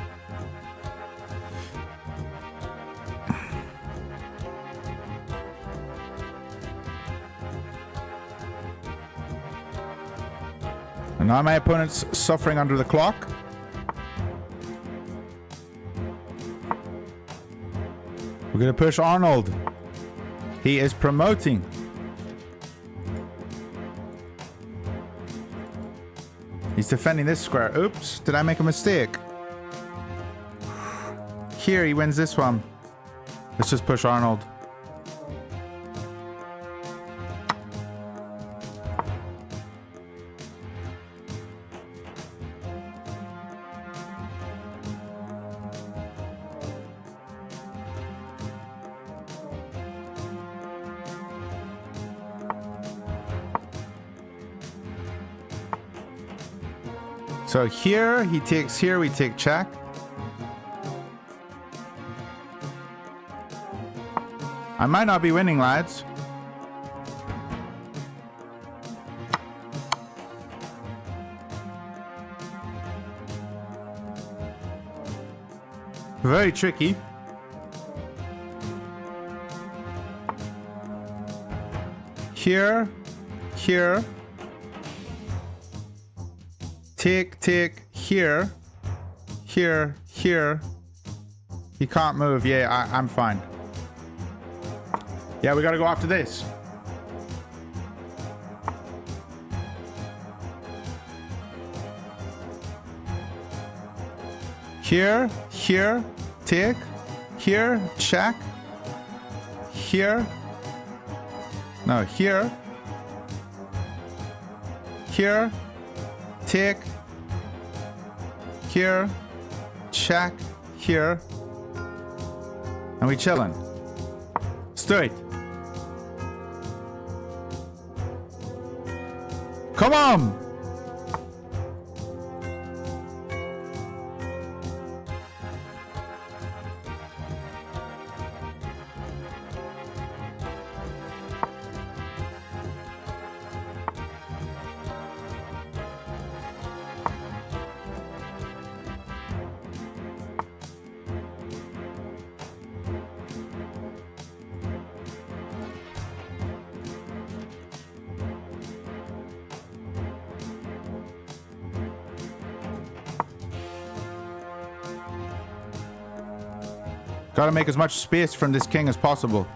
And now my opponent's suffering under the clock. We're going to push Arnold. He is promoting. He's defending this square. Oops, did I make a mistake? Here, he wins this one. Let's just push Arnold. So here, he takes here, we take check. I might not be winning, lads. Very tricky. Here, here. Take, here, here, here. He can't move. Yeah, I'm fine. Yeah, we gotta go after this. Here, here, take, here, check, here, no, here, here, take, here, check, here. And we chilling. Let's do it. Come on. Gotta make as much space from this king as possible.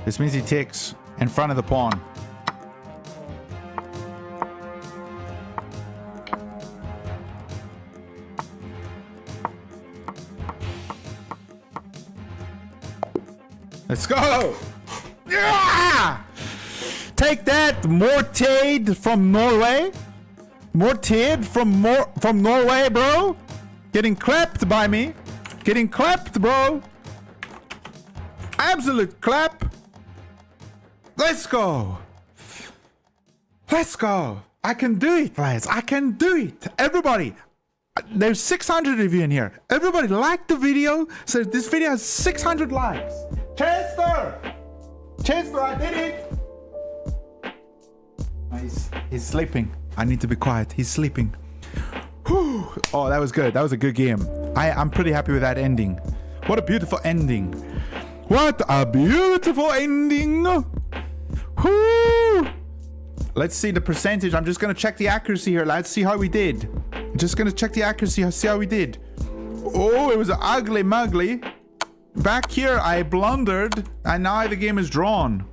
This means he takes in front of the pawn. Let's go! Yeah! Take that, Mortade from Norway. Mortade from Norway, bro. Getting clapped by me. Getting clapped, bro. Absolute clap. Let's go. Let's go. I can do it, guys. I can do it. Everybody. There's 600 of you in here. Everybody like the video. So this video has 600 likes. Chester! Chester, I did it! He's sleeping. I need to be quiet. He's sleeping. Whew. Oh, that was good. That was a good game. I'm pretty happy with that ending. What a beautiful ending. What a beautiful ending. Whew. Let's see the percentage. I'm just going to check the accuracy here. Let's see how we did. Just going to check the accuracy. See how we did. Oh, it was ugly muggly. Back here, I blundered, and now the game is drawn.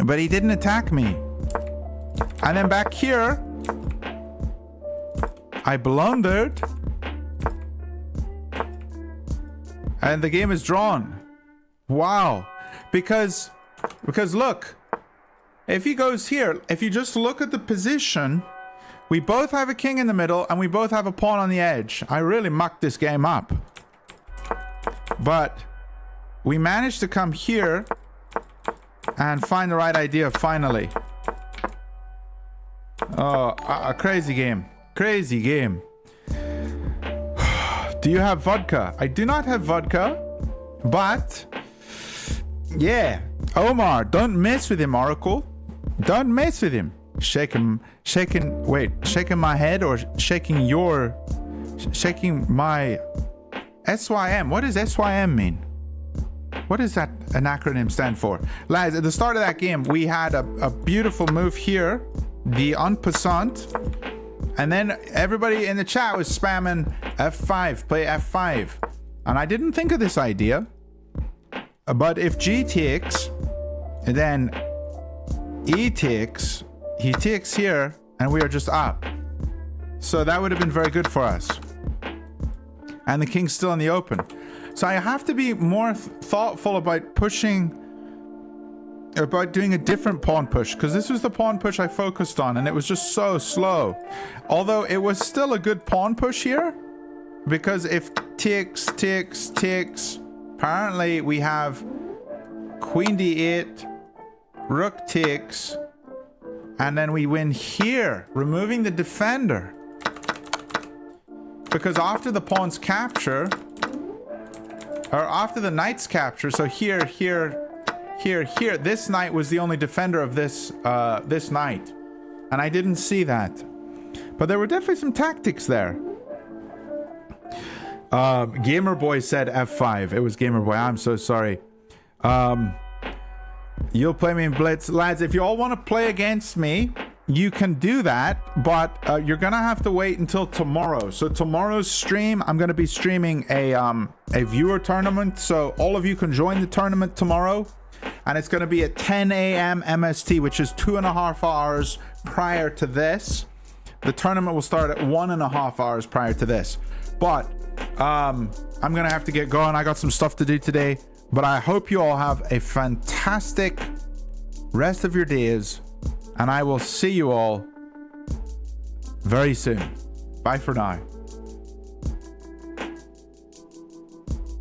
But he didn't attack me. And then back here, I blundered, and the game is drawn. Wow. Because look, if he goes here, if you just look at the position, we both have a king in the middle, and we both have a pawn on the edge. I really mucked this game up. But we managed to come here and find the right idea finally. Oh, a crazy game. Crazy game. Do you have vodka? I do not have vodka, but yeah. Omar, don't mess with him, Oracle. Don't mess with him. Shaking my head or shaking my SYM. What does SYM mean? What does that an acronym stand for? Lads, at the start of that game, we had a beautiful move here, the en passant, and then everybody in the chat was spamming F5, play F5. And I didn't think of this idea. But if G takes, and then E takes, he takes here, and we are just up. So that would have been very good for us. And the king's still in the open. So I have to be more thoughtful about pushing, about doing a different pawn push, because this was the pawn push I focused on, and it was just so slow. Although it was still a good pawn push here, because if takes, apparently we have queen d8, rook takes, and then we win here, removing the defender. Because after the pawn's capture, or after the knight's capture, so here, this knight was the only defender of this this knight. And I didn't see that. But there were definitely some tactics there. Gamer Boy said F5. It was Gamer Boy. I'm so sorry. You'll play me in Blitz. Lads, if you all want to play against me, you can do that, but you're gonna have to wait until tomorrow. So tomorrow's stream, I'm gonna be streaming a viewer tournament, so all of you can join the tournament tomorrow, and it's gonna be at 10 a.m. MST, which is 2.5 hours prior to this. The tournament will start at 1.5 hours prior to this, but I'm gonna have to get going. I got some stuff to do today. But I hope you all have a fantastic rest of your days, and I will see you all very soon. Bye for now.